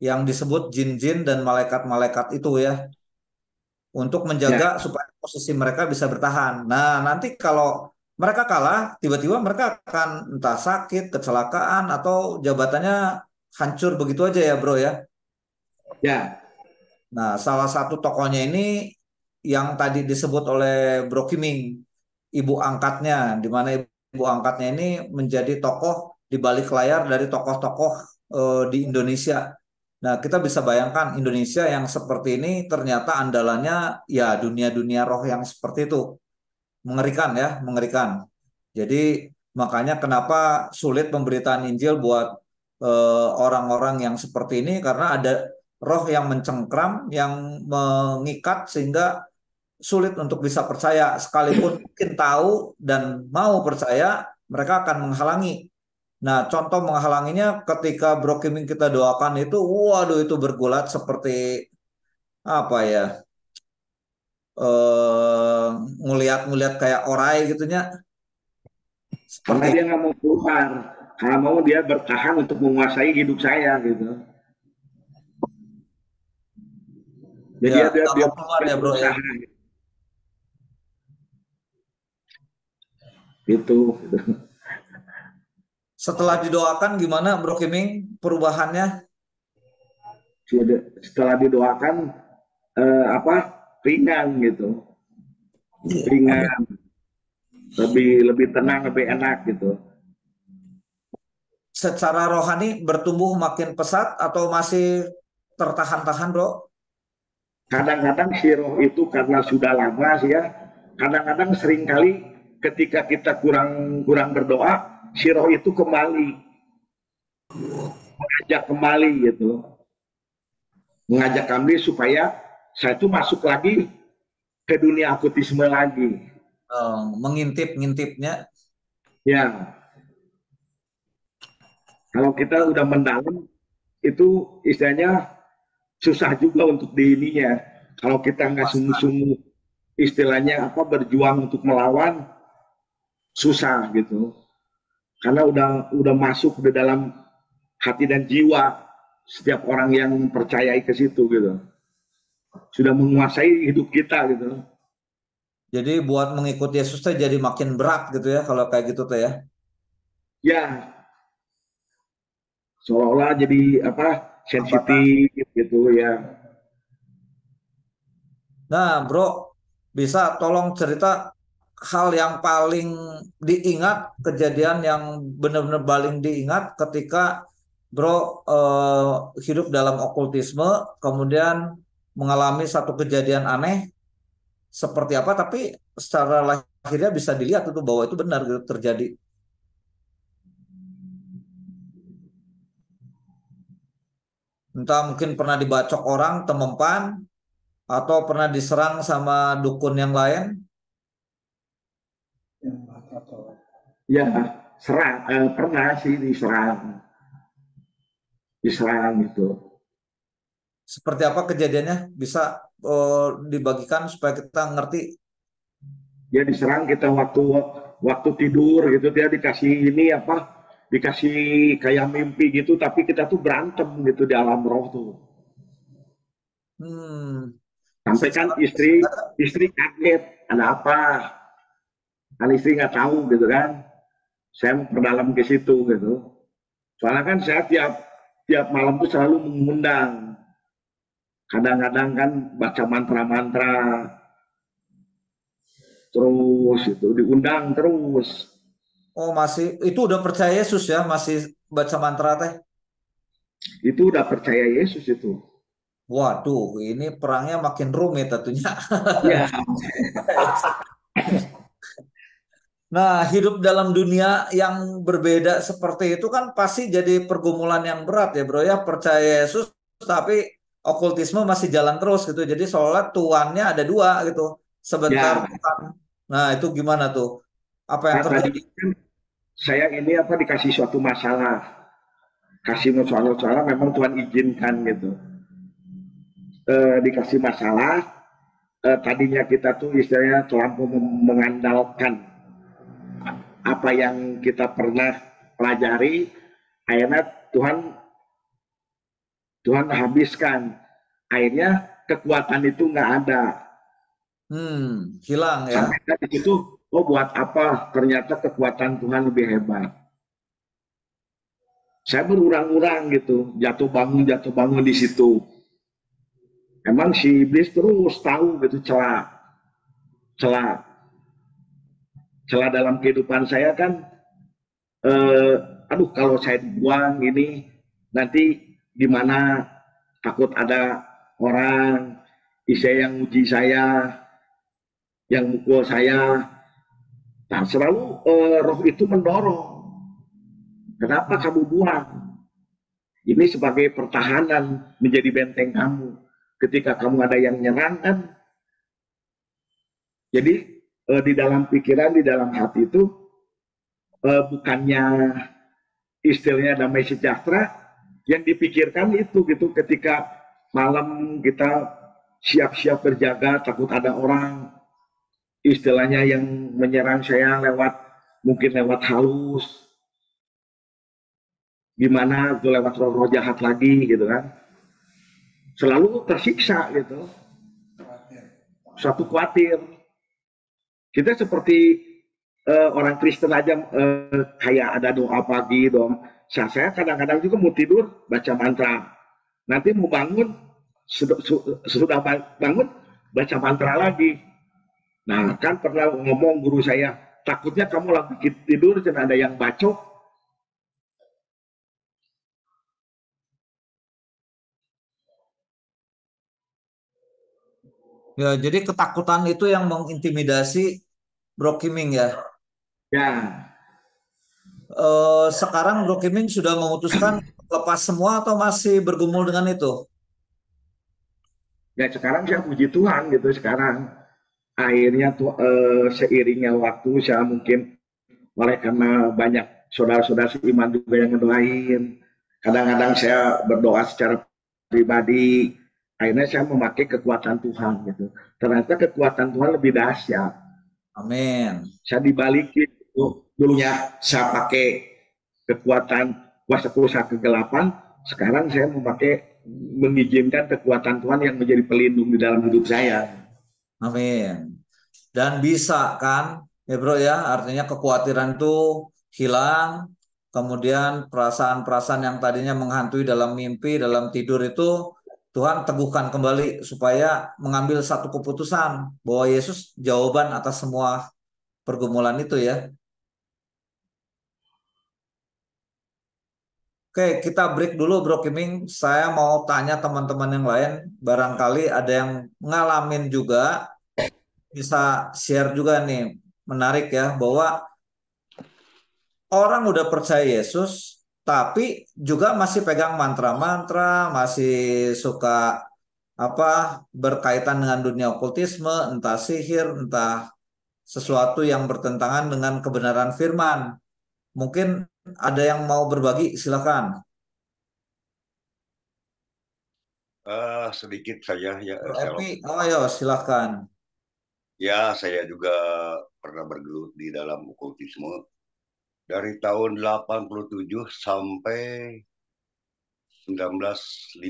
yang disebut jin-jin dan malaikat-malaikat itu ya, untuk menjaga Ya, supaya posisi mereka bisa bertahan. Nah, nanti kalau mereka kalah, tiba-tiba mereka akan entah sakit, kecelakaan, atau jabatannya hancur begitu aja ya, bro ya. ya, Nah, salah satu tokohnya ini yang tadi disebut oleh Bro Kiming, ibu angkatnya, di mana ibu angkatnya ini menjadi tokoh di balik layar dari tokoh-tokoh di Indonesia. Nah, kita bisa bayangkan Indonesia yang seperti ini ternyata andalannya ya dunia-dunia roh yang seperti itu. Mengerikan ya, mengerikan. Jadi makanya kenapa sulit pemberitaan Injil buat orang-orang yang seperti ini, karena ada roh yang mencengkram, yang mengikat sehingga sulit untuk bisa percaya. Sekalipun mungkin tahu dan mau percaya, mereka akan menghalangi. Nah, contoh menghalanginya ketika Bro Kiming kita doakan itu, waduh itu bergulat seperti apa ya? Eh nguliat-nguliat kayak orai gitunya. karena Seperti dia nggak mau keluar, karena mau dia bertahan untuk menguasai hidup saya gitu. Jadi ya dia nggak dia, mau keluar dia ya bro ya. berusaha gitu. Setelah didoakan gimana Bro Kiming perubahannya? Setelah didoakan apa ringan gitu, ringan, lebih lebih tenang, lebih enak gitu. Secara rohani bertumbuh makin pesat atau masih tertahan-tahan bro? Kadang-kadang siroh itu karena sudah lama sih ya, kadang-kadang seringkali ketika kita kurang kurang berdoa, siroh itu kembali, mengajak kembali gitu, mengajak kami supaya saya itu masuk lagi ke dunia akutisme lagi. Mengintip-ngintipnya. Ya, kalau kita udah mendalam itu istilahnya susah juga untuk di ininya. Kalau kita nggak sungguh-sungguh istilahnya apa berjuang untuk melawan, susah gitu. Karena udah masuk di dalam hati dan jiwa setiap orang yang percayai ke situ gitu. Sudah menguasai hidup kita gitu. Jadi buat mengikuti Yesus teh jadi makin berat gitu ya kalau kayak gitu tuh ya. Ya, seolah-olah jadi apa Hambatan. sensitif gitu ya. Nah, Bro, bisa tolong cerita hal yang paling diingat, kejadian yang benar-benar paling diingat ketika Bro hidup dalam okultisme, kemudian mengalami satu kejadian aneh seperti apa, tapi secara lahirnya bisa dilihat itu bahwa itu benar gitu terjadi. Entah mungkin pernah dibacok orang, temempan, atau pernah diserang sama dukun yang lain. Ya, pernah sih diserang gitu. Seperti apa kejadiannya? Bisa dibagikan supaya kita ngerti. Dia diserang kita waktu waktu tidur gitu, dia dikasih ini apa, dikasih kayak mimpi gitu, tapi kita tuh berantem gitu di alam roh tuh. Hmm. Sampai kan Secara istri kaget, ada apa? Kan istri nggak tahu gitu kan. Saya memperdalam ke situ gitu. Soalnya kan saya tiap tiap malam tuh selalu mengundang. Kadang-kadang kan baca mantra-mantra terus itu diundang terus. oh masih itu udah percaya Yesus ya, masih baca mantra teh. Itu udah percaya Yesus itu. Waduh, ini perangnya makin rumit tentunya. Ya, Nah, hidup dalam dunia yang berbeda seperti itu kan pasti jadi pergumulan yang berat ya, Bro ya. Percaya Yesus tapi okultisme masih jalan terus gitu. Jadi seolah tuannya ada dua gitu. Sebentar ya. Tuhan. Nah, itu gimana tuh? Apa yang Nah, tadi terjadi? kan saya ini apa dikasih suatu masalah, kasih masalah-masalah memang Tuhan izinkan gitu. Dikasih masalah, tadinya kita tuh istilahnya terlampau mengandalkan apa yang kita pernah pelajari, akhirnya Tuhan Tuhan habiskan, akhirnya kekuatan itu nggak ada. Hilang ya. Sampai di situ, oh buat apa? Ternyata kekuatan Tuhan lebih hebat. Saya berurang-urang gitu, jatuh bangun di situ. Emang si iblis terus tahu gitu celah, celah, celah dalam kehidupan saya kan. Aduh kalau saya dibuang ini nanti gimana? Takut ada orang, yang uji saya, yang mukul saya. Nah selalu roh itu mendorong. Kenapa kamu buang? Ini sebagai pertahanan menjadi benteng kamu. Ketika kamu ada yang nyerang kan, jadi di dalam pikiran, di dalam hati itu bukannya istilahnya damai sejahtera, yang dipikirkan itu gitu ketika malam kita siap-siap berjaga takut ada orang istilahnya yang menyerang saya lewat mungkin lewat halus gimana itu lewat roh-roh jahat lagi gitu kan selalu tersiksa gitu suatu khawatir kita seperti orang Kristen aja kayak ada doa pagi dong saya kadang-kadang juga mau tidur baca mantra nanti mau bangun sudah bangun baca mantra lagi. Nah kan pernah ngomong guru saya takutnya kamu lagi tidur dan ada yang bacok. Ya, jadi ketakutan itu yang mengintimidasi Bro Kiming ya. Ya, Sekarang Bro Kiming sudah memutuskan lepas semua atau masih bergumul dengan itu? ya sekarang saya puji Tuhan gitu sekarang akhirnya tuh seiringnya waktu saya mungkin oleh karena banyak saudara-saudara seiman juga yang ngedoain. Kadang-kadang saya berdoa secara pribadi. Akhirnya saya memakai kekuatan Tuhan gitu. Ternyata kekuatan Tuhan lebih dahsyat. Amin. Saya dibalikin dulunya saya pakai kekuatan kuasa-kuasa kegelapan. Sekarang saya memakai mengizinkan kekuatan Tuhan yang menjadi pelindung di dalam hidup saya. Amin. Dan bisa kan, ya bro ya, artinya kekhawatiran itu hilang, kemudian perasaan-perasaan yang tadinya menghantui dalam mimpi, dalam tidur itu Tuhan teguhkan kembali supaya mengambil satu keputusan bahwa Yesus jawaban atas semua pergumulan itu ya. Oke, kita break dulu Bro Kiming. Saya mau tanya teman-teman yang lain, barangkali ada yang ngalamin juga, bisa share juga nih, menarik ya, bahwa orang udah percaya Yesus, tapi juga masih pegang mantra-mantra, masih suka apa berkaitan dengan dunia okultisme, entah sihir, entah sesuatu yang bertentangan dengan kebenaran firman. Mungkin ada yang mau berbagi, silakan. Sedikit saja ya, Bro Epi, Shalom. oh ayo silakan. Ya, saya juga pernah bergelut di dalam okultisme dari tahun 87 sampai 1905,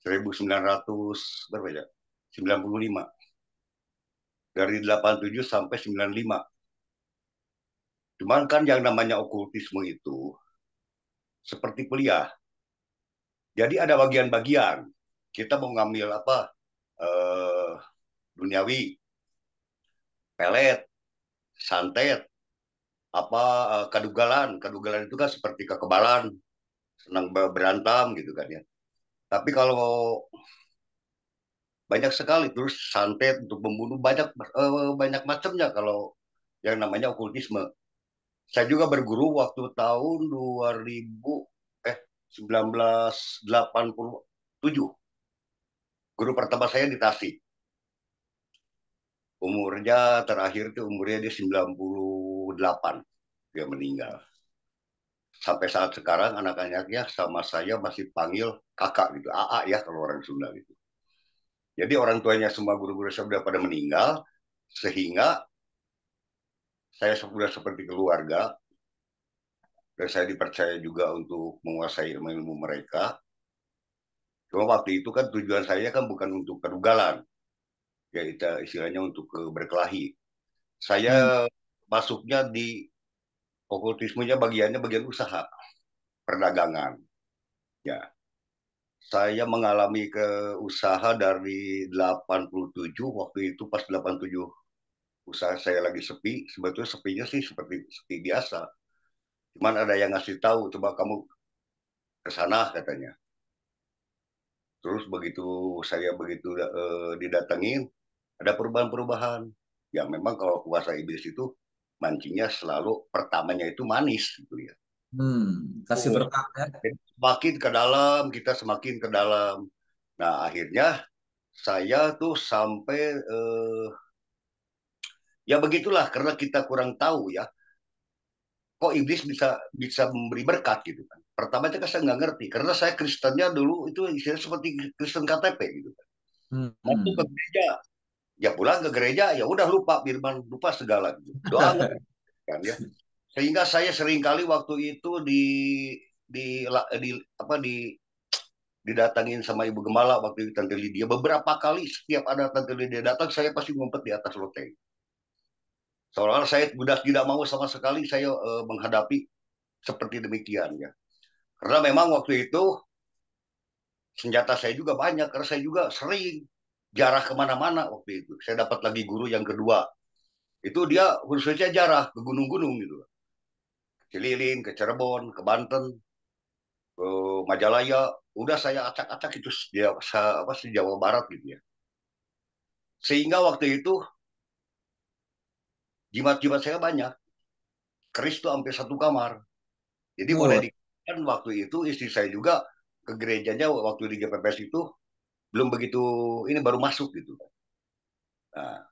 1900 berapa ya? 95. Dari 87 sampai 95. Cuman kan yang namanya okultisme itu seperti kuliah. Jadi ada bagian-bagian. Kita mau ngambil apa? Eh, Duniawi, pelet, santet, apa kadugalan. Kadugalan itu kan seperti kekebalan, senang berantem gitu kan ya. Tapi kalau banyak sekali terus santet untuk membunuh banyak macamnya kalau yang namanya okultisme. Saya juga berguru waktu tahun 2000 1987. Guru pertama saya di Tasik. Umurnya terakhir itu umurnya dia 98. Dia meninggal. Sampai saat sekarang anak-anaknya sama saya masih panggil kakak gitu. AA ya kalau orang Sunda gitu. Jadi orang tuanya semua guru-guru saya sudah pada meninggal. Sehingga saya sudah seperti keluarga. Dan saya dipercaya juga untuk menguasai ilmu-ilmu mereka. Cuma waktu itu kan tujuan saya kan bukan untuk kedugalan. Ya itu istilahnya untuk berkelahi. Hmm. Saya masuknya di okultismenya bagian usaha, perdagangan. Ya, saya mengalami ke usaha dari 87 waktu itu pas 87 usaha saya lagi sepi, sebetulnya sepinya sih seperti sepi biasa. Cuman ada yang ngasih tahu, coba kamu ke sana katanya. Terus begitu didatengin, ada perubahan-perubahan. Ya memang kalau kuasa iblis itu mancingnya selalu pertamanya itu manis gitu ya. Kasih Oh, berkat ya. semakin ke dalam, kita semakin ke dalam. Nah, akhirnya saya tuh sampai ya begitulah karena kita kurang tahu ya, kok iblis bisa bisa memberi berkat gitu kan. Pertama itu kan saya nggak ngerti karena saya Kristennya dulu itu istilahnya seperti Kristen KTP gitu kan. Masuk ke Hmm. gereja, ya pulang ke gereja ya udah lupa firman, lupa segala gitu. Doa nggak kan ya. Sehingga saya seringkali waktu itu di apa didatangin sama ibu gembala waktu itu Tante Lydia. Beberapa kali setiap ada Tante Lydia datang, saya pasti ngumpet di atas loteng. Seolah-olah saya sudah tidak mau sama sekali saya menghadapi seperti demikian ya. Karena memang waktu itu senjata saya juga banyak, karena saya juga sering jarah kemana-mana waktu itu. Saya dapat lagi guru yang kedua. Itu dia khususnya jarah ke gunung-gunung gitu. Ke Cililin, ke Cirebon, ke Banten, ke Majalaya. Udah saya acak-acak itu dia apa di Jawa Barat gitu ya. Sehingga waktu itu jimat-jimat saya banyak. Keris tuh hampir satu kamar. Jadi boleh Oh, dikatakan waktu itu istri saya juga ke gerejanya waktu di GPPS itu belum begitu ini baru masuk gitu. Nah,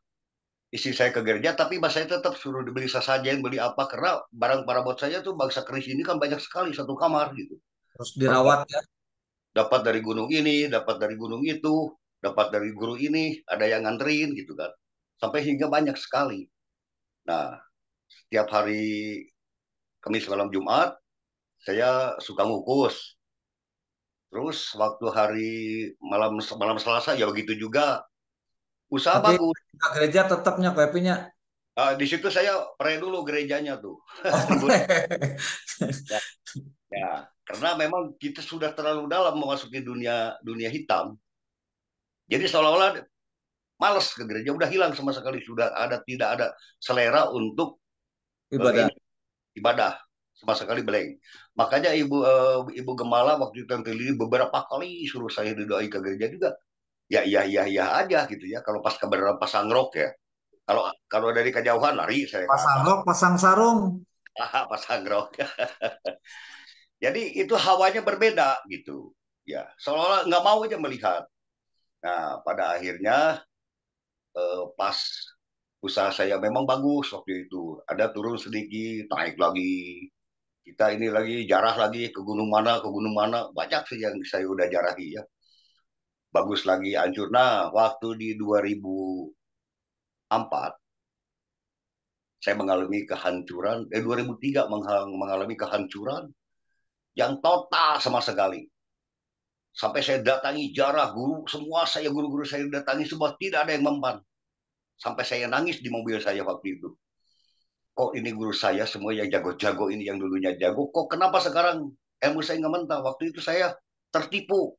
istri saya ke gereja tapi mas saya tetap suruh dibeli sesajen, beli apa karena barang para bot saya tuh bangsa keris ini kan banyak sekali satu kamar gitu. terus dirawat ya. Dapat dari gunung ini, dapat dari gunung itu, dapat dari guru ini, ada yang nganterin gitu kan. Sampai hingga banyak sekali. Nah, setiap hari Kamis malam Jumat saya suka ngukus. Terus waktu hari malam malam Selasa ya begitu juga. Usaha Tapi bagus. gereja tetapnya kopinya. Di situ saya pray dulu gerejanya tuh. Oh, Ya, ya, karena memang kita sudah terlalu dalam memasuki dunia dunia hitam. Jadi seolah-olah males ke gereja, udah hilang sama sekali, sudah ada tidak ada selera untuk ibadah. ini ibadah sama sekali blank. Makanya ibu Gemala waktu itu Tante Lili beberapa kali suruh saya didoai ke gereja juga. Ya iya iya iya aja gitu ya. Kalau pas kebenaran pasang rok ya. Kalau kalau dari kejauhan lari saya ke Pasang atas. rok, pasang sarung. Pasang rok. Jadi itu hawanya berbeda gitu. Ya, seolah-olah nggak mau aja melihat. Nah, pada akhirnya pas usaha saya memang bagus waktu itu. Ada turun sedikit, naik lagi. Kita ini lagi jarah lagi ke gunung mana. Banyak sih yang saya udah jarahi ya. Bagus lagi hancur. Nah, waktu di 2004 saya mengalami kehancuran. 2003 mengalami kehancuran yang total sama sekali. Sampai saya datangi jarah guru, semua saya guru-guru saya datangi semua, tidak ada yang mempan. Sampai saya nangis di mobil saya waktu itu. Kok ini guru saya semua yang jago-jago ini yang dulunya jago, kok kenapa sekarang ilmu saya nggak mentah? Waktu itu saya tertipu.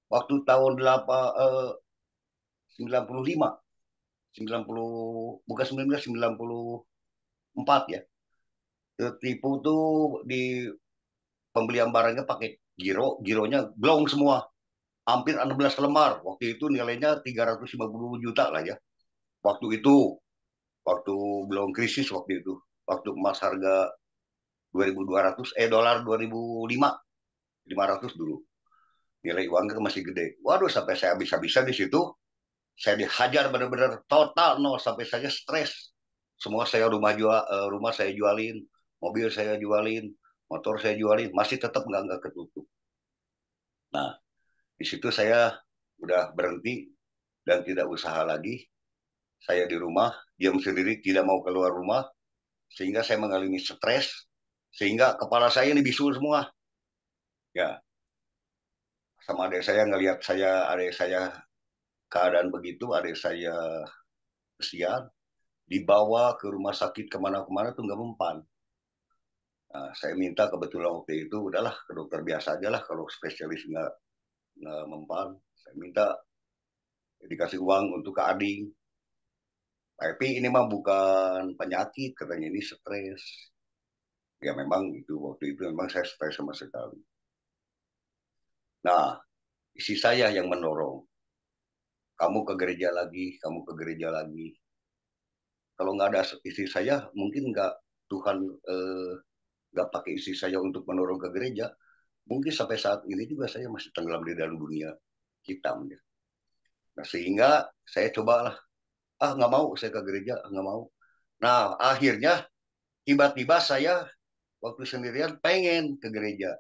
Waktu tahun 95, 90, bukan 1994 ya. Tertipu tuh di pembelian barangnya pakai gironya blong semua. Hampir 16 lemar. Waktu itu nilainya 350 juta lah ya. Waktu itu, waktu belum krisis waktu itu. Waktu emas harga 2.200, dolar 2005, 500 dulu. Nilai uangnya masih gede. Waduh, sampai saya bisa-bisa di situ. Saya dihajar benar-benar total nol sampai saya stres. Semua saya rumah saya jualin, mobil saya jualin, motor saya jualin, masih tetap nggak ketutup. Nah, di situ saya udah berhenti dan tidak usaha lagi. Saya di rumah, diam sendiri, tidak mau keluar rumah, sehingga saya mengalami stres, sehingga kepala saya ini bisul semua. Ya, sama adik saya ngelihat adik saya keadaan begitu, adik saya kesian, dibawa ke rumah sakit kemana-kemana tuh nggak mempan. Nah, saya minta kebetulan waktu itu udahlah ke dokter biasa aja lah kalau spesialis nggak mempan. Saya minta dikasih uang untuk ke Ading. Tapi ini mah bukan penyakit, katanya ini stres. Ya memang itu waktu itu memang saya stres sama sekali. Nah, isi saya yang mendorong. Kamu ke gereja lagi, kamu ke gereja lagi. Kalau nggak ada isi saya, mungkin nggak Tuhan nggak pakai isi saya untuk mendorong ke gereja. Mungkin sampai saat ini juga saya masih tenggelam di dalam dunia hitam. Ya. Nah, sehingga saya cobalah, nggak mau saya ke gereja, nggak mau. Nah, akhirnya tiba-tiba saya waktu sendirian pengen ke gereja.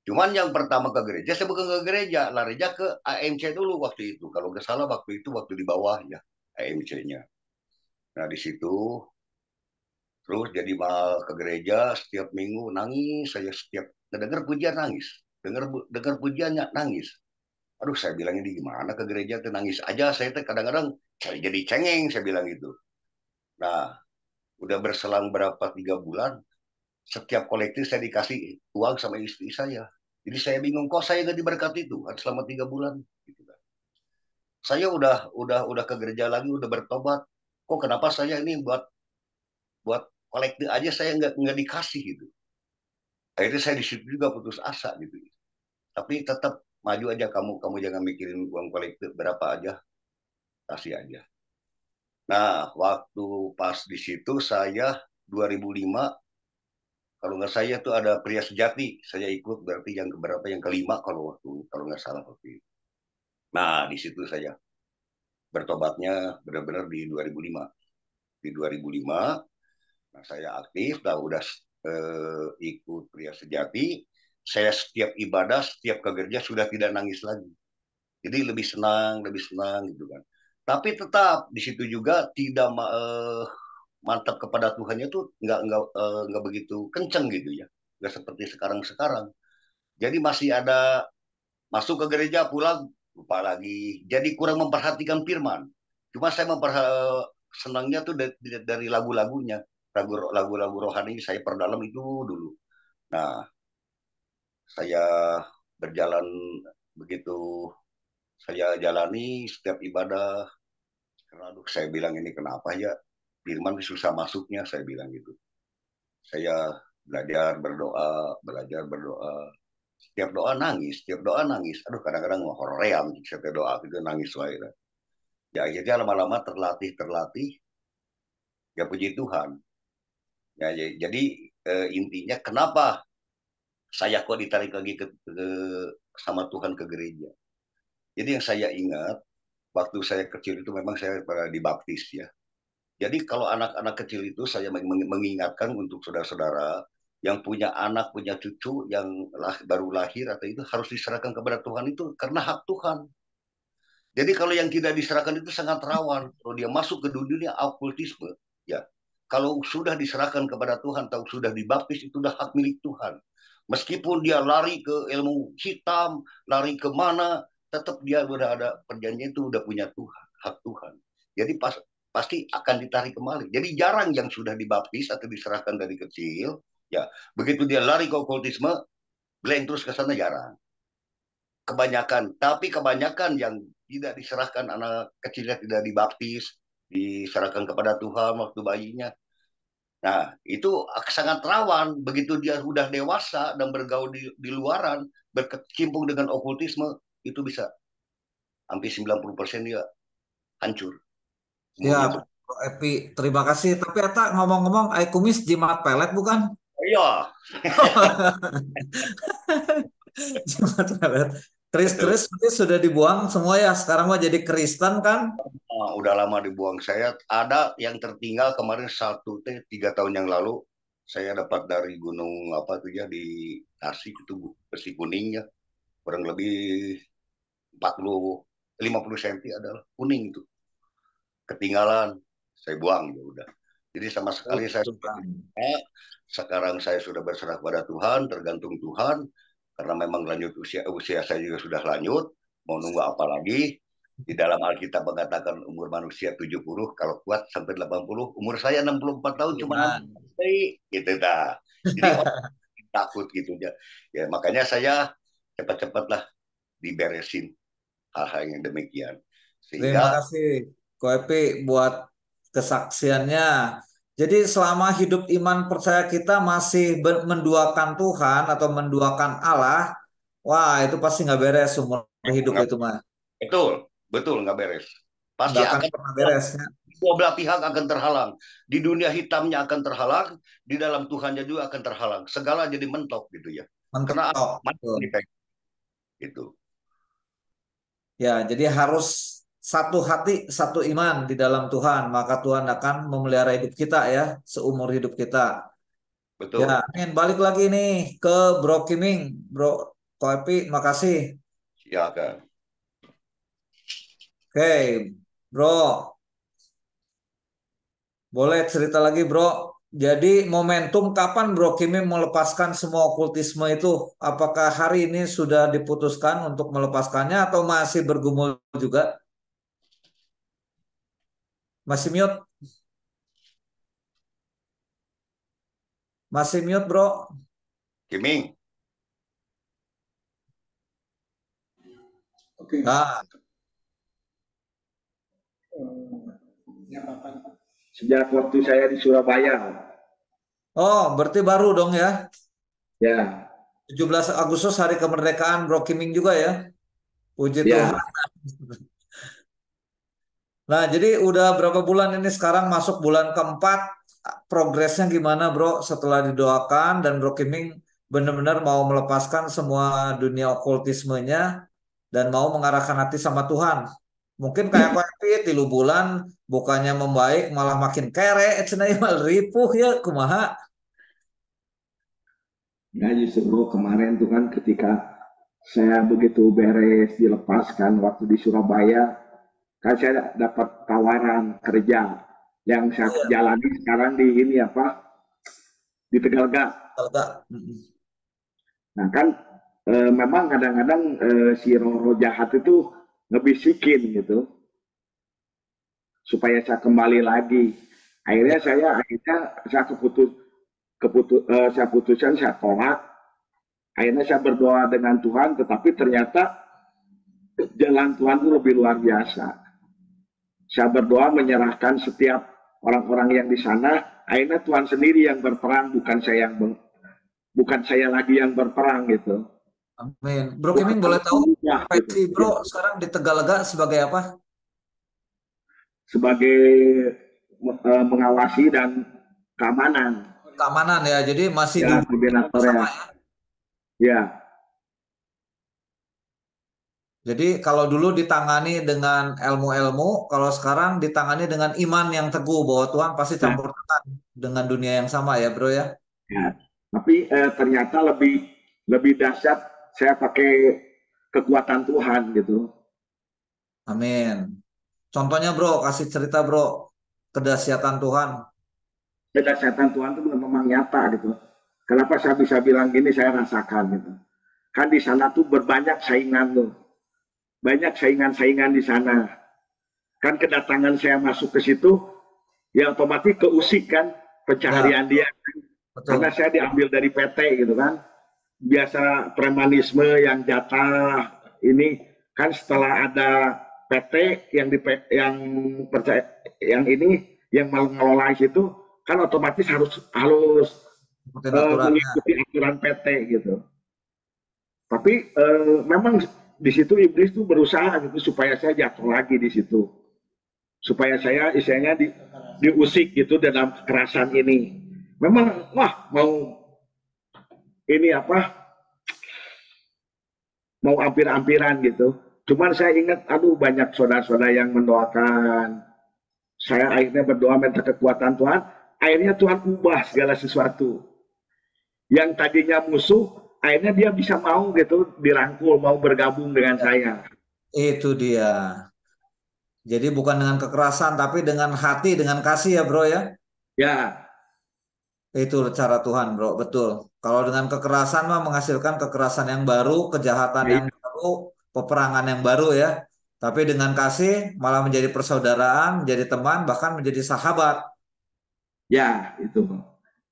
Cuman yang pertama ke gereja, saya bukan ke gereja, larinya ke AMC dulu waktu itu. Kalau nggak salah waktu itu waktu di bawah ya AMC-nya. Nah di situ terus jadi mal ke gereja setiap minggu nangis saya setiap dengar pujian nangis, dengar pujiannya nangis. Aduh saya bilang ini gimana ke gereja tuh nangis aja saya tuh kadang-kadang saya jadi cengeng saya bilang gitu. Nah udah berselang berapa 3 bulan setiap kolektif saya dikasih uang sama istri saya. Jadi saya bingung kok saya nggak diberkati Tuhan selama 3 bulan. Gitu kan. Saya udah ke gereja lagi, udah bertobat. Kok kenapa saya ini buat buat kolektif aja saya nggak dikasih gitu. Akhirnya saya di situ juga putus asa gitu. Tapi tetap maju aja kamu jangan mikirin uang kolektif berapa aja kasih aja. Nah waktu pas di situ saya 2005 kalau nggak saya tuh ada pria sejati saya ikut berarti yang keberapa yang kelima kalau nggak salah waktu itu. Nah di situ saya bertobatnya benar-benar di 2005. Di 2005, nah saya aktif, udah ikut pria sejati. Saya setiap ibadah, setiap ke gereja sudah tidak nangis lagi. Jadi lebih senang gitu kan. Tapi tetap di situ juga tidak mantap kepada Tuhannya tuh nggak begitu kenceng gitu ya. Nggak seperti sekarang-sekarang. Jadi masih ada masuk ke gereja pulang lupa lagi. Jadi kurang memperhatikan firman. Cuma saya senangnya tuh dari lagu-lagunya. Lagu-lagu rohani saya perdalam itu dulu. Nah, saya berjalan begitu saya jalani setiap ibadah. Aduh, saya bilang ini kenapa ya? Firman susah masuknya, saya bilang gitu. Saya belajar berdoa. Setiap doa nangis, setiap doa nangis. Aduh, kadang-kadang hoream, setiap doa itu nangis lah. Ya akhirnya lama-lama terlatih. Ya puji Tuhan. Jadi intinya kenapa saya kok ditarik lagi sama Tuhan ke gereja. Jadi yang saya ingat waktu saya kecil itu memang saya dibaptis ya. Jadi kalau anak-anak kecil itu saya mengingatkan untuk saudara-saudara yang punya anak, punya cucu yang baru lahir atau itu harus diserahkan kepada Tuhan itu karena hak Tuhan. Jadi kalau yang tidak diserahkan itu sangat rawan. Kalau dia masuk ke dunia okultisme, ya. Kalau sudah diserahkan kepada Tuhan, atau sudah dibaptis, itu sudah hak milik Tuhan. Meskipun dia lari ke ilmu hitam, lari ke mana, tetap dia udah ada perjanjian itu, udah punya Tuhan, hak Tuhan. Jadi pasti akan ditarik kembali. Jadi jarang yang sudah dibaptis atau diserahkan dari kecil, ya begitu dia lari ke okultisme, blank terus ke sana jarang. Kebanyakan, tapi kebanyakan yang tidak diserahkan anak kecilnya tidak dibaptis, diserahkan kepada Tuhan waktu bayinya. Nah, itu sangat rawan begitu dia sudah dewasa dan bergaul di luaran, berkecimpung dengan okultisme, itu bisa hampir 90% dia hancur. Ya, Bro Epi, terima kasih. Tapi Eta ngomong-ngomong, kumis jimat pelet bukan? Iya, Jimat pelet. betul. Keris-keris berarti sudah dibuang semua ya. Sekarang mah jadi Kristen kan? Nah, udah lama dibuang. Saya ada yang tertinggal kemarin 3 tahun yang lalu. Saya dapat dari gunung apa tuh ya di Tasik itu besi kuningnya kurang lebih 50 adalah kuning itu ketinggalan saya buang ya udah jadi sama Oh, sekali saya gitu sudah kan. sekarang saya sudah berserah pada Tuhan tergantung Tuhan karena memang lanjut usia saya juga sudah lanjut mau nunggu apa lagi di dalam Alkitab mengatakan umur manusia 70 kalau kuat sampai 80 umur saya 64 tahun cuma Tuhan. gitu dah jadi orang takut gitu ya ya makanya saya cepat-cepatlah diberesin hal-hal yang demikian Terima sehingga kasih, Ko Epi, buat kesaksiannya. Jadi selama hidup iman percaya kita masih menduakan Tuhan atau menduakan Allah, wah itu pasti nggak beres seumur hidup nggak itu mah. betul betul nggak beres pasti Nggak akan akan pernah beresnya. dua belah pihak akan terhalang di dunia hitamnya akan terhalang di dalam Tuhannya juga akan terhalang segala jadi mentok gitu ya karena Mentok. mana Betul. dipegang itu Ya, jadi harus satu hati, satu iman di dalam Tuhan, maka Tuhan akan memelihara hidup kita ya, seumur hidup kita. Ya, betul amin. Balik lagi nih ke Bro Kiming, Bro Koepi, makasih. ya kan Oke, Bro, boleh cerita lagi, Bro. Jadi momentum kapan Bro Kiming melepaskan semua okultisme itu? Apakah hari ini sudah diputuskan untuk melepaskannya atau masih bergumul juga? Masih mute? Masih mute, Bro? Kiming Oke. Nah, Sejak waktu saya di Surabaya, oh, berarti baru dong ya. ya, 17 Agustus hari kemerdekaan Bro Kiming juga ya. Puji Tuhan. ya, Nah, jadi udah berapa bulan ini sekarang masuk bulan keempat. Progresnya gimana Bro setelah didoakan dan Bro Kiming benar-benar mau melepaskan semua dunia okultismenya dan mau mengarahkan hati sama Tuhan. Mungkin kayak kopi 3 bulan bukannya membaik malah makin kere, cenah ieu mah ripuh ya kumaha. ya justru kemarin tuh kan ketika saya begitu beres dilepaskan waktu di Surabaya, kan saya dapat tawaran kerja yang Oh saya iya, jalani sekarang di ini apa di Tegalga. enggak. Nah kan memang kadang-kadang si roh jahat itu ngebisikin gitu supaya saya kembali lagi. Ya, Saya saya putuskan saya tolak. Akhirnya saya berdoa dengan Tuhan, tetapi ternyata jalan Tuhan itu lebih luar biasa. Saya berdoa menyerahkan setiap orang-orang yang di sana. Akhirnya Tuhan sendiri yang berperang, bukan saya lagi yang berperang gitu. amin. Bro Tuhan Kiming boleh sangat tahu mudah gitu. profesi Bro sekarang di Tegalega sebagai apa? Sebagai mengawasi dan keamanan Keamanan ya. Jadi masih di ya koordinator ya. sama ya. Ya, Jadi kalau dulu ditangani dengan ilmu-ilmu, kalau sekarang ditangani dengan iman yang teguh bahwa Tuhan pasti ya, campur tangan dengan dunia yang sama ya, Bro ya. ya. Tapi ternyata lebih lebih dahsyat saya pakai kekuatan Tuhan gitu. Amin. Contohnya Bro, kasih cerita Bro, kedahsyatan Tuhan. Kedahsyatan Tuhan itu memang nyata gitu. Kenapa saya bisa bilang gini, saya rasakan gitu. Kan di sana tuh berbanyak saingan tuh. Banyak saingan-saingan di sana. Kan kedatangan saya masuk ke situ, ya otomatis keusik kan Ya, pencaharian dia. Karena betul. saya diambil dari PT gitu kan. Biasa premanisme yang jatah ini kan setelah ada PT yang percaya yang ini yang mau ngelola itu kan otomatis harus Ikutin aturannya. mengikuti aturan PT gitu. Tapi memang di situ iblis tuh berusaha gitu supaya saya jatuh lagi di situ, supaya saya istilahnya diusik gitu dalam kekerasan ini. Memang wah mau ini apa, mau ampir-ampiran gitu. Cuman saya ingat, aduh banyak saudara-saudara yang mendoakan. Saya akhirnya berdoa minta kekuatan Tuhan. Akhirnya Tuhan ubah segala sesuatu. Yang tadinya musuh, akhirnya dia bisa mau gitu dirangkul, mau bergabung dengan Ya, saya. itu dia. Jadi bukan dengan kekerasan, tapi dengan hati, dengan kasih ya bro ya. Ya, Itu cara Tuhan bro, betul. Kalau dengan kekerasan mah menghasilkan kekerasan yang baru, kejahatan ya, yang baru, peperangan yang baru ya. Tapi dengan kasih malah menjadi persaudaraan, menjadi teman, bahkan menjadi sahabat. ya itu.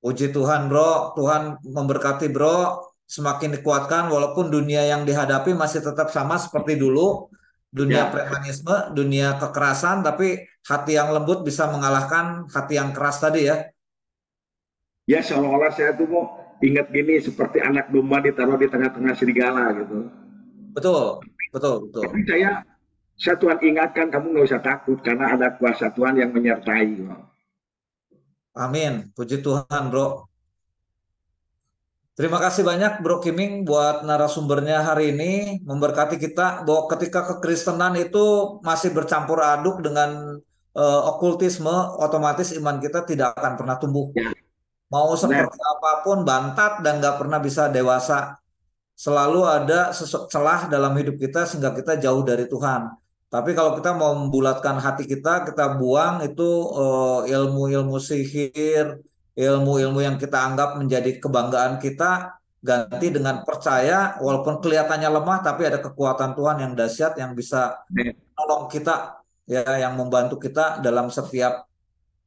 Puji Tuhan bro, Tuhan memberkati bro, semakin dikuatkan walaupun dunia yang dihadapi masih tetap sama seperti dulu. Dunia Ya, premanisme, dunia kekerasan, tapi hati yang lembut bisa mengalahkan hati yang keras tadi ya. ya seolah-olah saya tuh mau ingat gini seperti anak domba ditaruh di tengah-tengah serigala gitu. Betul, betul, betul. Tapi saya Tuhan ingatkan kamu nggak usah takut karena ada kuasa Tuhan yang menyertai. Amin. Puji Tuhan, Bro. Terima kasih banyak, Bro Kiming, buat narasumbernya hari ini. Memberkati kita bahwa ketika kekristenan itu masih bercampur aduk dengan okultisme, otomatis iman kita tidak akan pernah tumbuh. Ya, Mau benar. seperti apapun, bantat dan nggak pernah bisa dewasa. Selalu ada celah dalam hidup kita sehingga kita jauh dari Tuhan. Tapi kalau kita mau membulatkan hati kita, kita buang itu ilmu-ilmu sihir, ilmu-ilmu yang kita anggap menjadi kebanggaan kita, ganti dengan percaya, walaupun kelihatannya lemah, tapi ada kekuatan Tuhan yang dahsyat yang bisa menolong kita, ya, yang membantu kita dalam setiap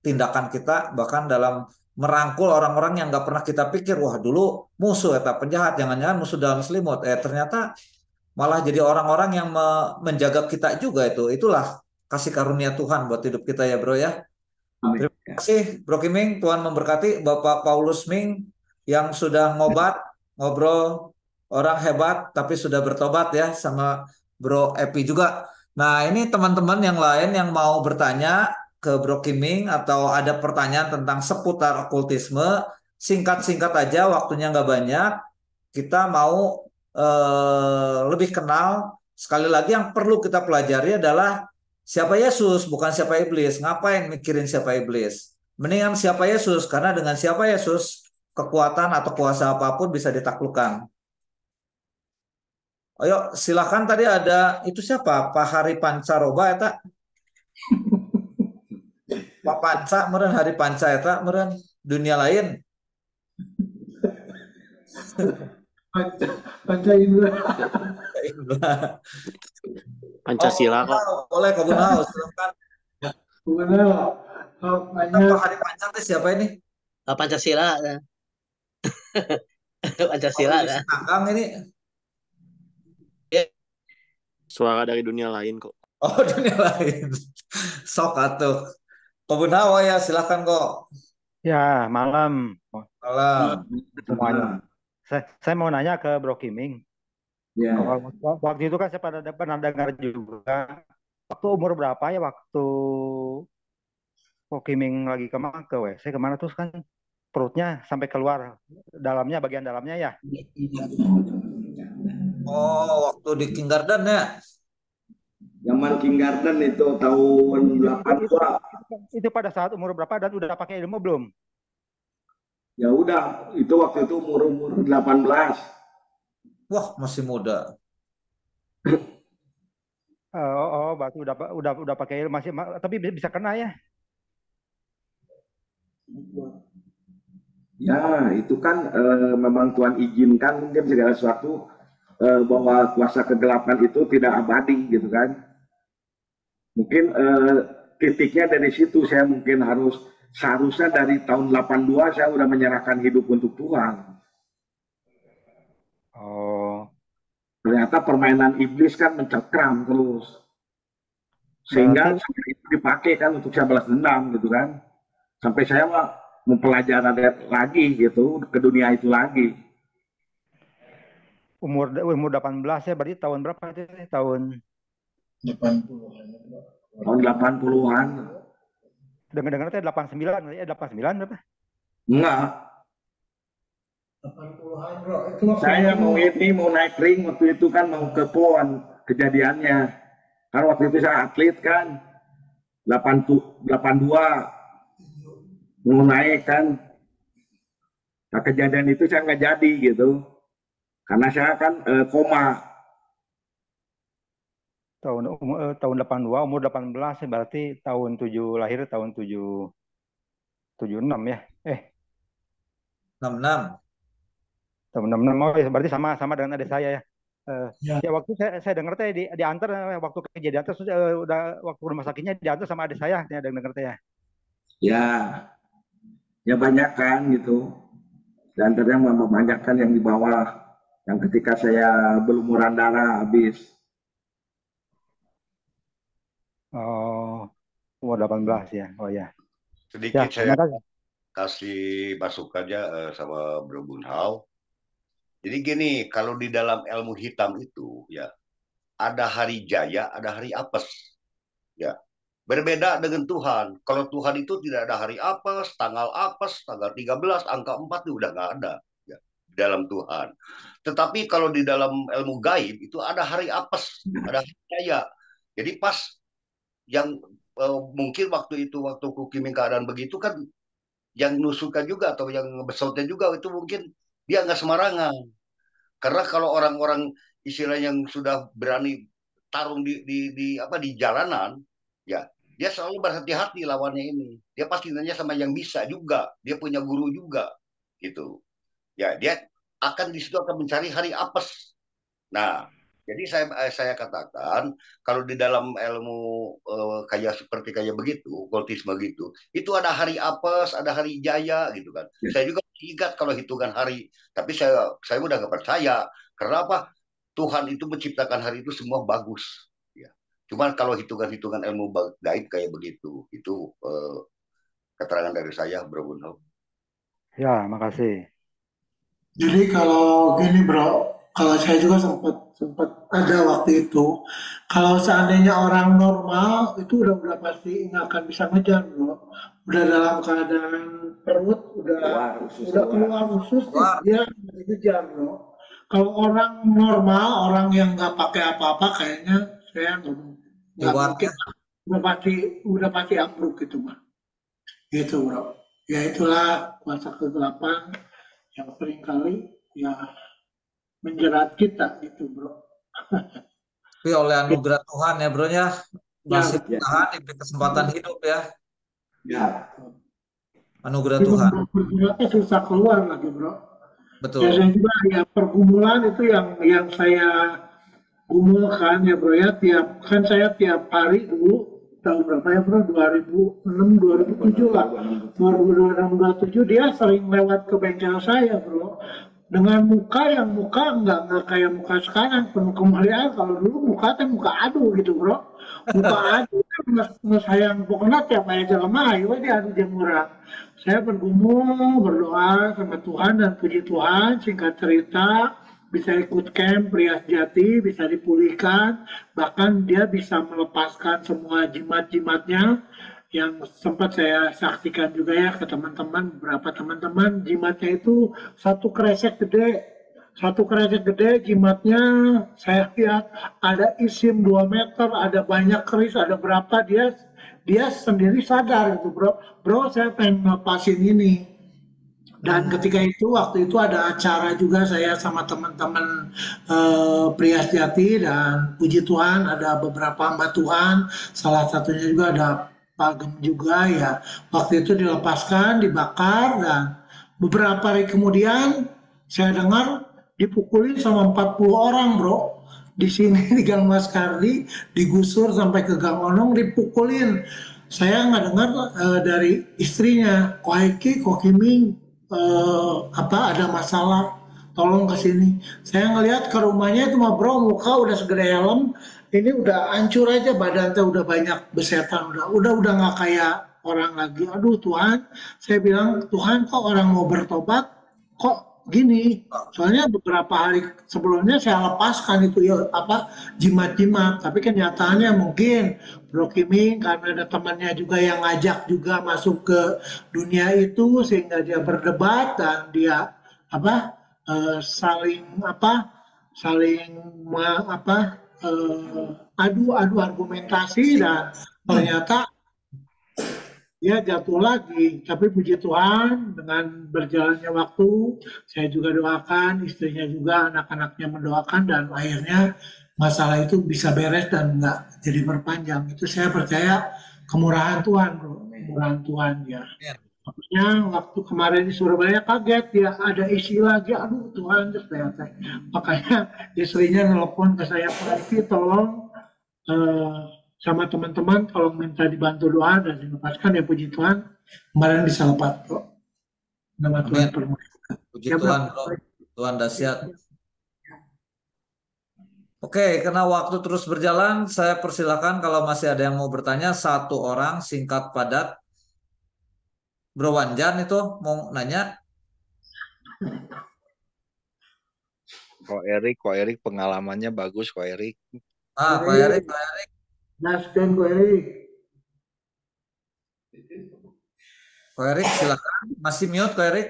tindakan kita, bahkan dalam merangkul orang-orang yang nggak pernah kita pikir, wah dulu musuh atau penjahat, jangan-jangan musuh dalam selimut, ternyata malah jadi orang-orang yang menjaga kita juga. Itulah kasih karunia Tuhan buat hidup kita ya bro ya. Amin. Terima kasih Bro Kiming, Tuhan memberkati Bapak Paulus Ming yang sudah ngobrol orang hebat tapi sudah bertobat ya, sama Bro Epi juga. Nah ini teman-teman yang lain yang mau bertanya ke Bro Kiming atau ada pertanyaan tentang seputar okultisme, singkat-singkat aja, waktunya nggak banyak. Kita mau lebih kenal. Sekali lagi yang perlu kita pelajari adalah siapa Yesus, bukan siapa iblis. Ngapain mikirin siapa iblis? Mendingan siapa Yesus, karena dengan siapa Yesus, kekuatan atau kuasa apapun bisa ditaklukkan. Ayo, silakan, tadi ada itu siapa? Pak Hari Pancaroba ya tak? Pak Panca, meren Hari Panca ya tak? Meren dunia lain. Panca Indra. Pancasila kok. Boleh Kak Bunau, silakan. Bagaimana? Pak Hari Panca itu siapa ini? Pancasila. Oh, Pancasila Yesi kan. Tanggang ini. Suara dari dunia lain kok. Oh, dunia lain. Sok atuh. Kebun Hawa ya, silakan kok. Ya, malam Malam. semuanya. Saya mau nanya ke Bro Kiming. Ya. Waktu itu kan saya pernah dengar juga. Waktu umur berapa ya waktu Bro Kiming lagi ke WC kemana terus kan perutnya sampai keluar dalamnya, bagian dalamnya ya. Oh, waktu di King Garden ya. Zaman King Garden itu tahun 82. Itu pada saat umur berapa dan udah pakai ilmu belum? Ya udah, itu waktu itu umur 18. Wah, masih muda. Berarti udah pakai ilmu tapi bisa kena ya. Ya, itu kan memang Tuhan izinkan mungkin segala sesuatu bahwa kuasa kegelapan itu tidak abadi gitu kan. Mungkin titiknya dari situ saya mungkin seharusnya dari tahun 82 saya udah menyerahkan hidup untuk Tuhan. Oh, Ternyata permainan iblis kan mencengkram terus. Sehingga berarti itu dipakai kan untuk saya balas dendam gitu kan. Sampai saya mempelajari lagi gitu ke dunia itu lagi. umur 18 ya, berarti tahun berapa itu? Tahun 80-an. Tahun 80-an. dengar-dengar teh 89 ya, 89 berapa? Enggak. 80-an bro. Itu waktu Saya itu mau naik ring waktu itu kan mau ke PON kejadiannya. Karena waktu itu saya atlet kan. 82 mau naik kan. Nah, kejadian itu saya nggak jadi gitu. Karena saya kan koma. Tahun 82, umur 18 ya, berarti tahun 7 lahir tahun 76 ya. 66. Tahun 66. Oh, ya, berarti sama dengan adik saya ya. ya Ya waktu saya dengar teh diantar waktu kejadian terus udah waktu rumah sakitnya diantar sama adik saya ya, dengar teh ya. Ya, ya banyak kan gitu. Dan ternyata banyak kan yang di bawah. Yang ketika saya berlumuran darah habis. Oh, umur 18 ya. Oh ya. Sedikit Ya, saya terima kasih. kasih masukannya sama Bro Bunhau. Jadi gini, kalau di dalam ilmu hitam itu ya ada hari jaya, ada hari apes. Ya. Berbeda dengan Tuhan. Kalau Tuhan itu tidak ada hari apes, tanggal 13, angka 4 itu udah nggak ada ya, di dalam Tuhan. Tetapi kalau di dalam ilmu gaib itu ada hari apes, ada hari jaya. Jadi pas yang mungkin waktu itu waktu Kukiming keadaan begitu kan yang nusukan juga atau yang besotnya juga itu mungkin dia nggak sembarangan. Karena kalau orang-orang istilah yang sudah berani tarung di jalanan, ya dia selalu berhati-hati lawannya ini. Dia pasti nanya sama yang bisa juga, dia punya guru juga, gitu. Ya dia akan di situ akan mencari hari apes. Nah, jadi saya katakan kalau di dalam ilmu kayak seperti kayak begitu, okultisme gitu, itu ada hari apes, ada hari jaya gitu kan. Saya juga ingat kalau hitungan hari, tapi saya udah nggak percaya. Karena apa? Tuhan itu menciptakan hari itu semua bagus. Ya. Cuman kalau hitungan-hitungan ilmu gaib kayak begitu, itu keterangan dari saya, Bro Bunho. Ya, makasih. Jadi kalau gini bro, kalau saya juga sempat ada waktu itu. Kalau seandainya orang normal itu udah pasti nggak akan bisa ngejar bro. Udah dalam keadaan perut udah keluar usus nih, Wah, dia masih ngejar bro. Kalau orang normal, orang yang nggak pakai apa-apa, kayaknya saya nggak mungkin. hewannya. Udah pasti ambruk gitu mah. Gitu bro. Ya itulah kuasa kegelapan yang seringkali ya menjerat kita gitu bro. Tapi oleh anugerah Tuhan ya bro ya, Ya, masih bertahan diberi kesempatan hidup ya, Ya, anugerah tapi Tuhan. bergumulnya susah keluar lagi bro. Ya Betul. saya juga ya pergumulan itu yang saya gumulkan ya bro ya, saya tiap hari dulu tahun berapa ya bro, 2006 2007 lah, 2006 2007 dia sering lewat ke bengkel saya bro, dengan muka nggak kayak muka sekarang penuh kemeriahan. Kalau dulu muka adu gitu bro, muka adu kan nggak sayang, pokoknya tiap hari lemah ayo dia adu jemuran. Saya bergumul berdoa sama Tuhan dan puji Tuhan, singkat cerita bisa ikut camp Prias Jati, bisa dipulihkan, bahkan dia bisa melepaskan semua jimat-jimatnya yang sempat saya saksikan juga ya ke teman-teman, beberapa teman-teman jimatnya itu satu kresek gede jimatnya saya lihat ada isim 2 meter, ada banyak keris, ada berapa, dia sendiri sadar gitu bro saya pengen ngelepasin ini. Dan ketika itu waktu itu ada acara juga saya sama teman-teman Prias Jati, dan puji Tuhan ada beberapa hamba Tuhan, salah satunya juga ada Pak Gem juga ya. Waktu itu dilepaskan, dibakar, dan beberapa hari kemudian saya dengar dipukulin sama 40 orang bro. Di sini di Gang Mas Kardi digusur sampai ke Gang Onong dipukulin. Saya nggak dengar dari istrinya, Kok Kiming ada masalah, tolong ke sini. Saya ngelihat ke rumahnya itu mah bro, muka udah segede helm, ini udah hancur aja badan tuh, udah banyak besetan, udah nggak kayak orang lagi. Aduh Tuhan, saya bilang Tuhan kok orang mau bertobat kok gini. Soalnya beberapa hari sebelumnya saya lepaskan itu ya jimat-jimat, tapi kenyataannya mungkin Bro Kiming karena ada temannya juga yang ngajak juga masuk ke dunia itu sehingga dia berdebat dan dia apa saling saling adu argumentasi dan ternyata dia jatuh lagi. Tapi puji Tuhan dengan berjalannya waktu saya juga doakan, istrinya juga, anak-anaknya mendoakan dan akhirnya masalah itu bisa beres dan nggak jadi berpanjang. Itu saya percaya kemurahan Tuhan bro, kemurahan Tuhan ya. Makanya waktu kemarin di Surabaya kaget ya ada isi lagi, aduh Tuhan ternyata. Makanya istrinya nelpon ke saya, Pak Eki tolong sama teman-teman kalau minta dibantu doa dan dilepaskan ya puji Tuhan kemarin bisa lepas bro. Nama Tuhan permuliakan. Puji Ya, Tuhan bro, Tuhan dahsyat. Oke, karena waktu terus berjalan, saya persilakan kalau masih ada yang mau bertanya, satu orang singkat padat. Bro Wanjan itu mau nanya. Kok Erik pengalamannya bagus kok Erik. Kok Erik. Nasden Kok Erik. Kok Erik silakan, masih mute Kok Erik.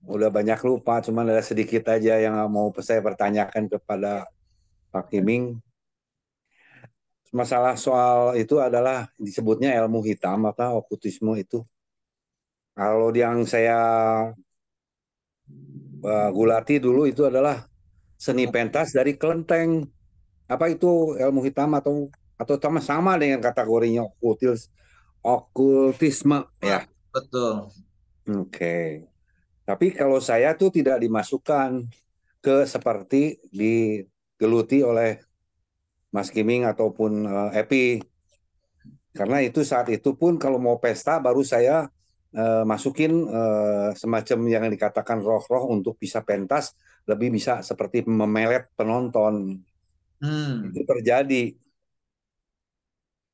Udah banyak lupa, cuman ada sedikit aja yang mau saya pertanyakan kepada Pak Kiming. Masalah soal itu adalah disebutnya ilmu hitam atau okultisme itu. Kalau yang saya gulati dulu itu adalah seni pentas dari kelenteng. Apa itu ilmu hitam atau sama dengan kategorinya okultisme ya? Betul. Oke. Tapi kalau saya tuh tidak dimasukkan ke seperti digeluti oleh Mas Kiming ataupun Epi. Karena itu saat itu pun kalau mau pesta baru saya masukin semacam yang dikatakan roh-roh untuk bisa pentas, lebih bisa seperti memelet penonton. Itu terjadi.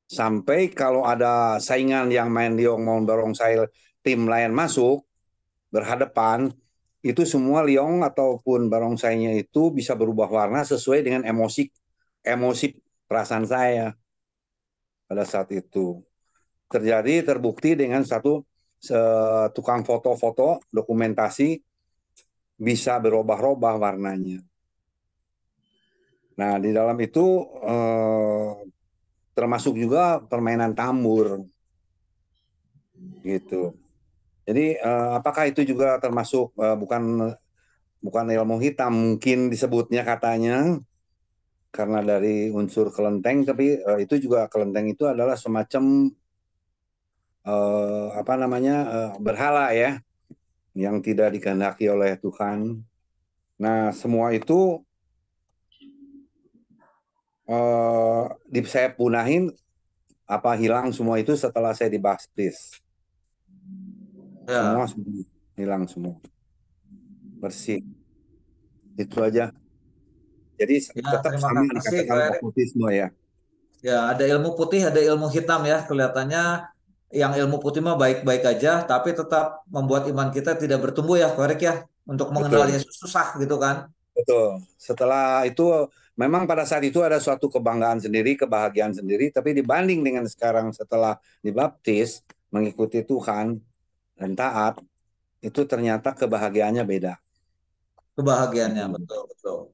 Sampai kalau ada saingan yang main liong mau barongsai tim lain masuk, berhadapan, itu semua liong ataupun barongsainya itu bisa berubah warna sesuai dengan emosi perasaan saya pada saat itu. Terbukti dengan satu tukang foto-foto dokumentasi bisa berubah-ubah warnanya. Nah, di dalam itu termasuk juga permainan tambur. Gitu. Jadi apakah itu juga termasuk bukan ilmu hitam mungkin disebutnya katanya karena dari unsur kelenteng, tapi itu juga kelenteng itu adalah semacam berhala ya yang tidak dikehendaki oleh Tuhan. Nah semua itu saya punahin hilang semua itu setelah saya dibaptis. Ya. Semua hilang semua, bersih. Itu aja. Jadi tetap sama dikatakan okultisme ya. Ya, ada ilmu putih, ada ilmu hitam ya. Kelihatannya yang ilmu putih mah baik-baik aja, tapi tetap membuat iman kita tidak bertumbuh ya, korek ya. Untuk mengenal Yesus susah gitu kan. Betul. Setelah itu memang pada saat itu ada suatu kebanggaan sendiri, kebahagiaan sendiri, tapi dibanding dengan sekarang setelah dibaptis, mengikuti Tuhan dan taat, itu ternyata kebahagiaannya beda. Kebahagiaannya, betul.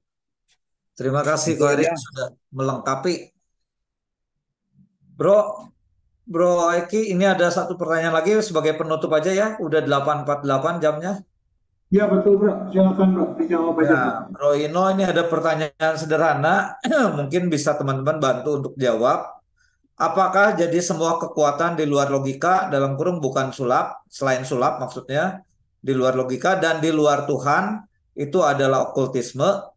Terima kasih Ko Erik sudah melengkapi. Bro Eki, ini ada satu pertanyaan lagi sebagai penutup aja ya. Udah 8.48 jamnya. Ya betul bro, silakan bro, dijawab aja. Ya, Bro Ino, ini ada pertanyaan sederhana, mungkin bisa teman-teman bantu untuk jawab. apakah jadi semua kekuatan di luar logika, dalam kurung bukan sulap, selain sulap maksudnya, di luar logika dan di luar Tuhan, itu adalah okultisme?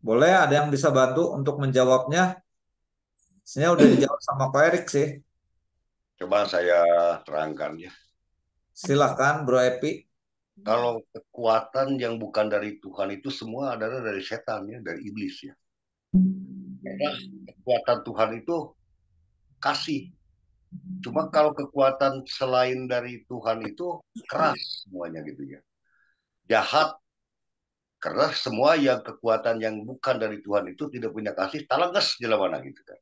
Boleh ada yang bisa bantu untuk menjawabnya? Sebenarnya udah dijawab sama Ko Erik sih. Coba saya terangkan ya. Silahkan Bro Epi. Kalau kekuatan yang bukan dari Tuhan itu semua adalah dari setan ya, dari iblis ya. Karena kekuatan Tuhan itu kasih. Cuma kalau kekuatan selain dari Tuhan itu keras semuanya gitu ya. Jahat, karena semua yang kekuatan yang bukan dari Tuhan itu tidak punya kasih, talanges di mana gitu kan.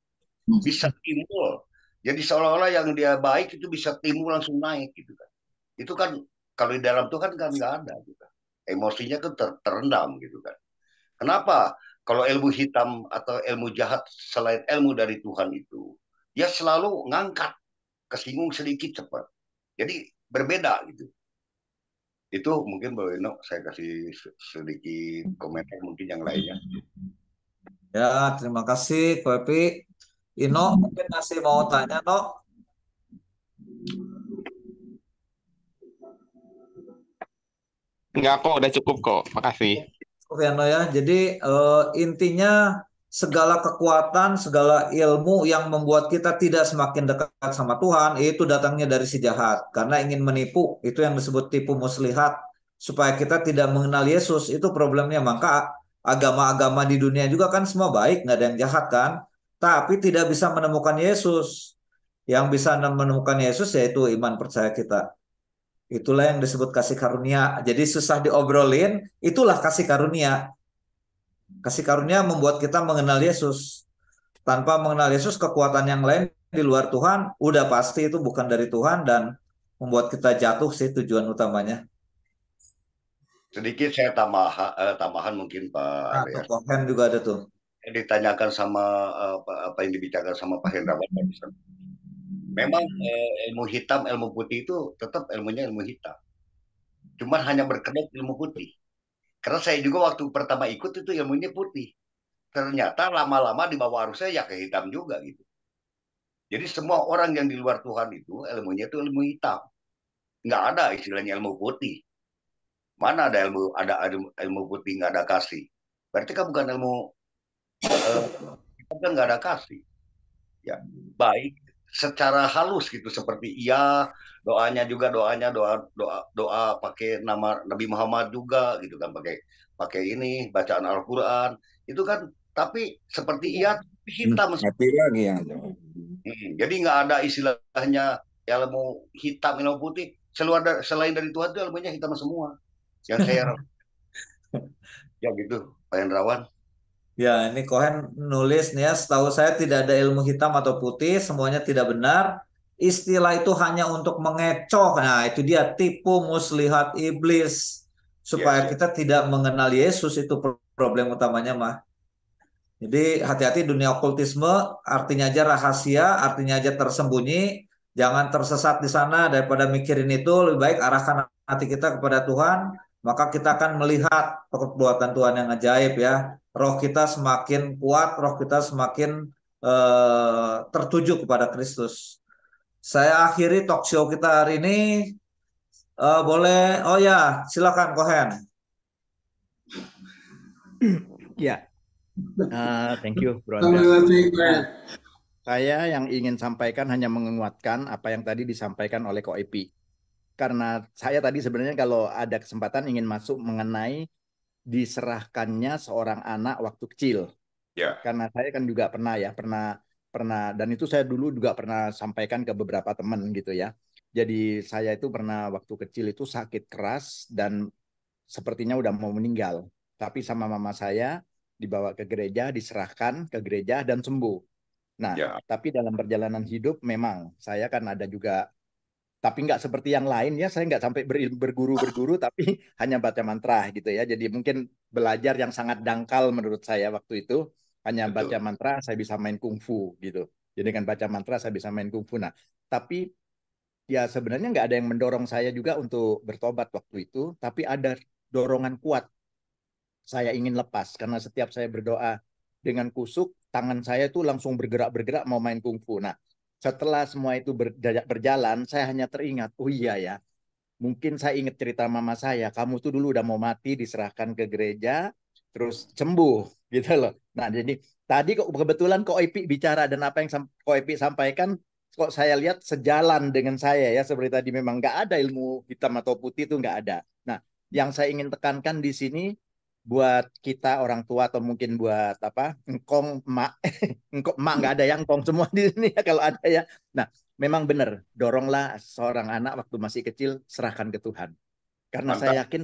Bisa timbul. Jadi seolah-olah yang dia baik itu bisa timbul langsung naik gitu kan. Itu kan kalau di dalam Tuhan kan nggak ada gitu. Emosinya kan terendam gitu kan. Kenapa? Kalau ilmu hitam atau ilmu jahat selain ilmu dari Tuhan itu, dia selalu ngangkat, kesinggung sedikit cepat. Jadi berbeda gitu. Itu mungkin Mbak Eno, saya kasih sedikit komentar mungkin yang lainnya. Ya, terima kasih Ko Epi. Ino mungkin masih mau tanya, No? Enggak kok, udah cukup kok. Makasih. Oke, No ya. Jadi intinya segala kekuatan, segala ilmu yang membuat kita tidak semakin dekat sama Tuhan, itu datangnya dari si jahat. Karena ingin menipu, itu yang disebut tipu muslihat. Supaya kita tidak mengenal Yesus, itu problemnya. Maka agama-agama di dunia juga kan semua baik, nggak ada yang jahat kan. Tapi tidak bisa menemukan Yesus. Yang bisa menemukan Yesus yaitu iman percaya kita. Itulah yang disebut kasih karunia. Jadi susah diobrolin, itulah kasih karunia. Kasih karunia membuat kita mengenal Yesus. Tanpa mengenal Yesus, kekuatan yang lain di luar Tuhan, udah pasti itu bukan dari Tuhan dan membuat kita jatuh sih tujuan utamanya. Sedikit saya tambahan mungkin Pak Nah, Andreas. Kohen juga ada tuh. Ditanyakan sama apa yang dibicarakan sama Pak Hendrawan barusan. Memang ilmu hitam, ilmu putih itu tetap ilmunya ilmu hitam. Cuma hanya berkedok ilmu putih. Karena saya juga waktu pertama ikut itu ilmunya putih. Ternyata lama-lama di bawah arusnya ya ke hitam juga gitu. Jadi semua orang yang di luar Tuhan itu ilmunya itu ilmu hitam. Nggak ada istilahnya ilmu putih. Mana ada ilmu putih nggak ada kasih. Berarti kan bukan ilmu kan nggak ada kasih. Ya baik secara halus gitu seperti iya doanya juga doa pakai nama Nabi Muhammad juga gitu kan pakai ini bacaan Al-Quran itu kan tapi seperti iya hitam Mati lagi yang jadi nggak ada istilahnya ilmu hitam ilmu putih selain dari Tuhan itu ilmunya hitam semua yang saya ya gitu Pak Hendrawan. Ya, ini Kohen nulis nih ya, setahu saya tidak ada ilmu hitam atau putih, semuanya tidak benar. Istilah itu hanya untuk mengecoh. Nah, itu dia tipu muslihat iblis. Supaya kita tidak mengenal Yesus, itu problem utamanya mah. Jadi hati-hati dunia okultisme, artinya aja rahasia, artinya aja tersembunyi. Jangan tersesat di sana daripada mikirin itu, lebih baik arahkan hati kita kepada Tuhan, maka kita akan melihat perbuatan Tuhan yang ajaib ya. Roh kita semakin kuat, roh kita semakin tertuju kepada Kristus. Saya akhiri talk show kita hari ini. Boleh, oh ya, silakan Kohen. Ya, thank you, Bro Andreas. Saya yang ingin sampaikan hanya menguatkan apa yang tadi disampaikan oleh Ko Epi. Karena saya tadi sebenarnya kalau ada kesempatan ingin masuk mengenai diserahkannya seorang anak waktu kecil. Ya. Karena saya kan juga pernah dan itu saya dulu juga pernah sampaikan ke beberapa teman gitu ya. Jadi saya itu pernah waktu kecil itu sakit keras dan sepertinya udah mau meninggal. Tapi sama mama saya dibawa ke gereja, diserahkan ke gereja dan sembuh. Nah, tapi dalam perjalanan hidup memang saya kan ada juga, tapi nggak seperti yang lain ya, saya nggak sampai berguru, tapi hanya baca mantra gitu ya. Jadi mungkin belajar yang sangat dangkal menurut saya waktu itu, hanya baca mantra saya bisa main kungfu gitu. Jadi kan baca mantra saya bisa main kungfu. Nah, tapi ya sebenarnya nggak ada yang mendorong saya juga untuk bertobat waktu itu, tapi ada dorongan kuat. Saya ingin lepas karena setiap saya berdoa dengan kusuk, tangan saya itu langsung bergerak-bergerak mau main kungfu. Nah, setelah semua itu berjalan, saya hanya teringat, oh iya ya, mungkin saya ingat cerita mama saya, kamu tuh dulu udah mau mati, diserahkan ke gereja, terus sembuh, gitu loh. Nah, jadi tadi kok kebetulan Ko Epi bicara dan apa yang Ko Epi sampaikan, kok saya lihat sejalan dengan saya ya, seperti tadi memang nggak ada ilmu hitam atau putih itu nggak ada. Nah, yang saya ingin tekankan di sini buat kita orang tua atau mungkin buat apa engkong emak engkong emak nggak ada yang engkong semua di sini ya kalau ada ya. Nah, memang benar, doronglah seorang anak waktu masih kecil serahkan ke Tuhan. Karena Mantap. saya yakin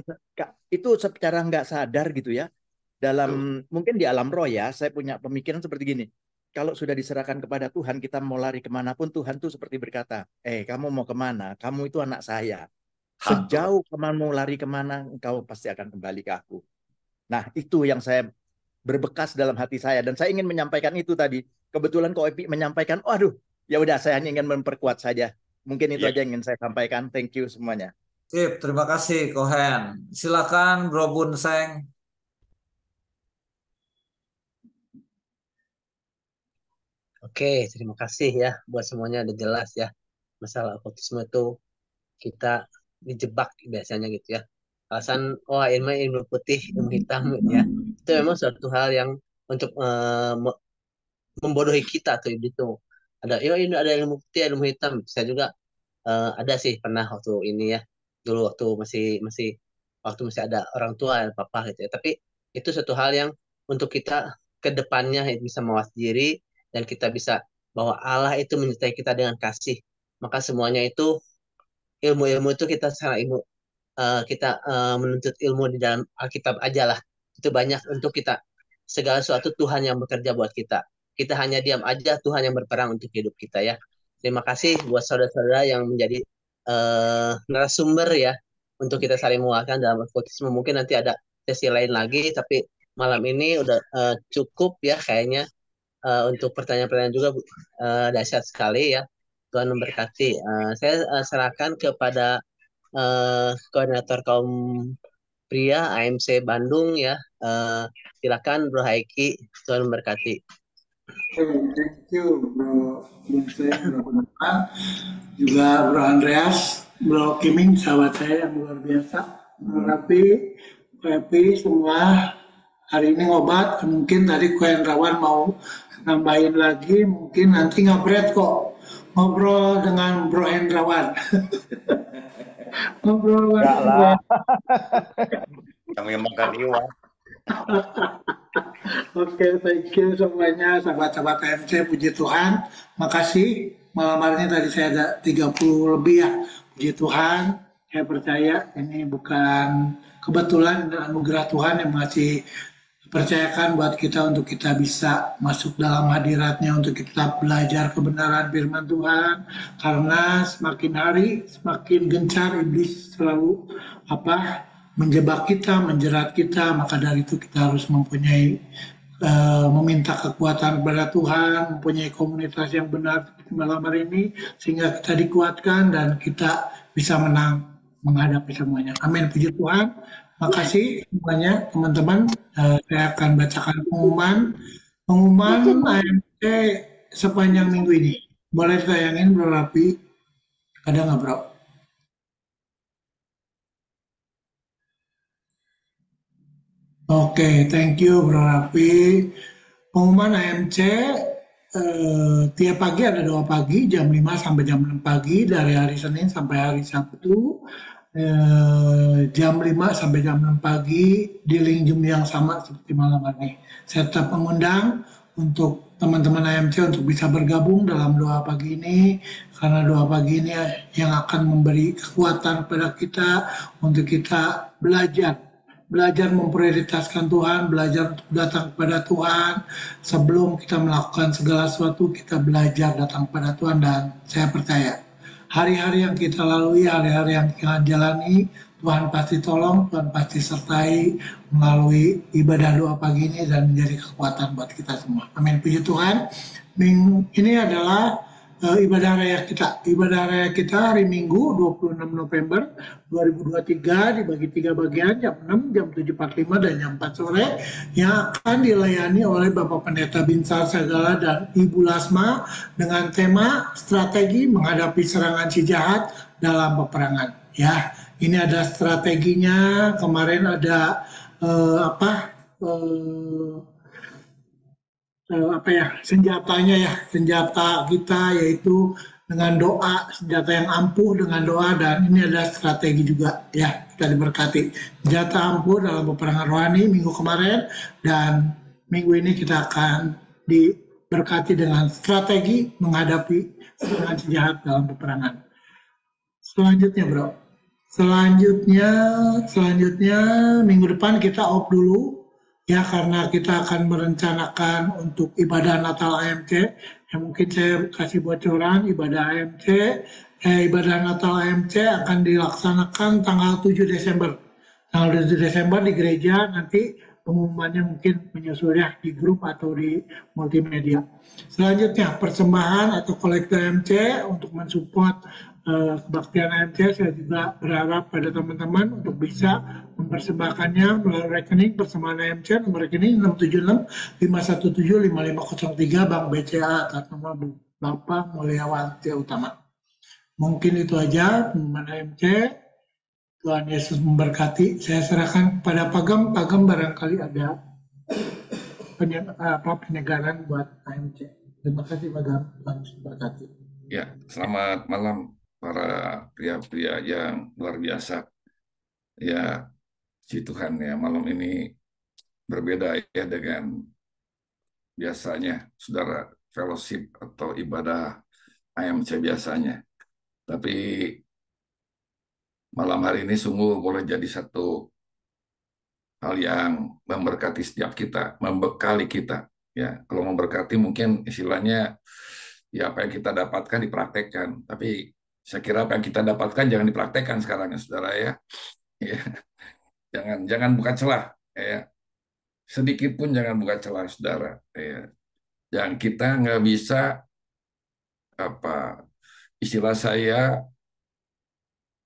itu secara nggak sadar gitu ya. Dalam mungkin di alam roh ya, saya punya pemikiran seperti gini. Kalau sudah diserahkan kepada Tuhan, kita mau lari kemanapun, Tuhan tuh seperti berkata, kamu mau kemana? Kamu itu anak saya. Sejauh kamu mau lari kemana, engkau pasti akan kembali ke aku. Nah, itu yang saya berbekas dalam hati saya. Dan saya ingin menyampaikan itu tadi. Kebetulan Ko Epi menyampaikan, waduh, ya udah saya hanya ingin memperkuat saja. Mungkin itu aja yang ingin saya sampaikan. Thank you semuanya. Sip, terima kasih Kohen. Silakan Bro Bunseng. Oke, terima kasih ya buat semuanya, udah jelas ya. Masalah okultisme itu kita dijebak biasanya gitu ya. Alasan, ilmu putih, ilmu hitam gitu ya. Itu memang suatu hal yang untuk membodohi kita tuh gitu. Ini ada ilmu putih, ilmu hitam. Saya juga ada sih pernah waktu ini ya. Dulu waktu masih ada orang tua, papa gitu ya. Tapi itu suatu hal yang untuk kita ke depannya bisa mawas diri dan kita bisa bahwa Allah itu menyertai kita dengan kasih. Maka semuanya itu ilmu-ilmu itu kita menuntut ilmu di dalam Alkitab aja lah. Itu banyak untuk kita. Segala sesuatu Tuhan yang bekerja buat kita. Kita hanya diam aja, Tuhan yang berperang untuk hidup kita ya. Terima kasih buat saudara-saudara yang menjadi narasumber ya. Untuk kita saling menguatkan dalam okultisme. Mungkin nanti ada sesi lain lagi, tapi malam ini udah cukup ya kayaknya. Untuk pertanyaan-pertanyaan juga dahsyat sekali ya. Tuhan memberkati. Saya serahkan kepada koordinator kaum pria AMC Bandung ya. Silakan Bro Haiki, Tuhan memberkati. Thank you Bro Bunseng, Bro Gunawan, juga Bro Andreas, Bro Kiming, sahabat saya yang luar biasa. Bro Raffi, semua hari ini ngobat. Mungkin tadi Ko Hendrawan mau nambahin lagi, mungkin nanti ngabret kok ngobrol dengan Bro Hendrawan. Ngobrol Enggak lah. Kami makan iwan. Oke, thank you semuanya sahabat-sahabat AMC, puji Tuhan. Makasih, malam hari ini tadi saya ada 30 lebih ya. Puji Tuhan, saya percaya ini bukan kebetulan dan anugerah Tuhan yang masih percayakan buat kita untuk kita bisa masuk dalam hadiratnya, untuk kita belajar kebenaran firman Tuhan. Karena semakin hari semakin gencar iblis selalu menjebak kita, menjerat kita. Maka dari itu kita harus mempunyai meminta kekuatan kepada Tuhan, mempunyai komunitas yang benar seperti malam hari ini, sehingga kita dikuatkan dan kita bisa menang menghadapi semuanya. Amin, puji Tuhan. Makasih semuanya teman-teman. Saya akan bacakan pengumuman AMC sepanjang minggu ini. Boleh tayangin Bro Raffi? Ada nggak Bro? Oke, thank you Bro Raffi. Pengumuman AMC tiap pagi ada 2 pagi, jam 5 sampai jam 6 pagi, dari hari Senin sampai hari Sabtu. Jam 5 sampai jam 6 pagi di link Zoom yang sama seperti malam ini. Saya tetap mengundang untuk teman-teman AMC untuk bisa bergabung dalam doa pagi ini, karena doa pagi ini yang akan memberi kekuatan kepada kita untuk kita belajar memprioritaskan Tuhan, belajar untuk datang kepada Tuhan. Sebelum kita melakukan segala sesuatu, kita belajar datang kepada Tuhan. Dan saya percaya hari-hari yang kita lalui, hari-hari yang kita jalani, Tuhan pasti tolong, Tuhan pasti sertai melalui ibadah doa pagi ini dan menjadi kekuatan buat kita semua. Amin, puji Tuhan. Ini adalah ibadah raya kita. Ibadah raya kita hari Minggu 26 November 2023 dibagi 3 bagian, jam 6, jam 7.45, dan jam 4 sore, yang akan dilayani oleh Bapak Pendeta Binsar Segala dan Ibu Lasma dengan tema strategi menghadapi serangan si jahat dalam peperangan. Ya, ini ada strateginya. Kemarin ada senjata kita yaitu dengan doa, senjata yang ampuh dengan doa, dan ini ada strategi juga ya, kita diberkati senjata ampuh dalam peperangan rohani minggu kemarin, dan minggu ini kita akan diberkati dengan strategi menghadapi serangan jahat dalam peperangan. Selanjutnya bro, selanjutnya minggu depan kita off dulu ya, karena kita akan merencanakan untuk ibadah Natal AMC. Mungkin saya kasih bocoran, ibadah Natal AMC akan dilaksanakan tanggal 7 Desember. Tanggal 7 Desember di gereja, nanti pengumumannya mungkin menyusul ya di grup atau di multimedia. Selanjutnya persembahan atau kolektor AMC untuk mensupport kebaktian AMC. Saya juga berharap pada teman-teman untuk bisa mempersembahkannya melalui rekening persembahan AMC, nomor rekening 676-517-5503 Bank BCA atas nama Bapak Mulyawan T. Utama. Mungkin itu aja pengumuman AMC. Tuhan Yesus memberkati. Saya serahkan kepada Pagam. Pagam barangkali ada penyegaran buat AMC. Terima kasih Pagam. Tuhan Yesus memberkati. Ya, selamat malam para pria-pria yang luar biasa. Ya, si Tuhan ya, malam ini berbeda ya dengan biasanya, saudara, fellowship atau ibadah AMC biasanya. Tapi malam hari ini sungguh boleh jadi satu hal yang memberkati setiap kita, membekali kita. Ya, kalau memberkati mungkin istilahnya ya apa yang kita dapatkan dipraktekkan. Tapi saya kira apa yang kita dapatkan jangan dipraktekkan sekarang ya, saudara ya. Ya. Jangan buka celah ya. Sedikit pun jangan buka celah, saudara ya. Yang kita nggak bisa istilah saya,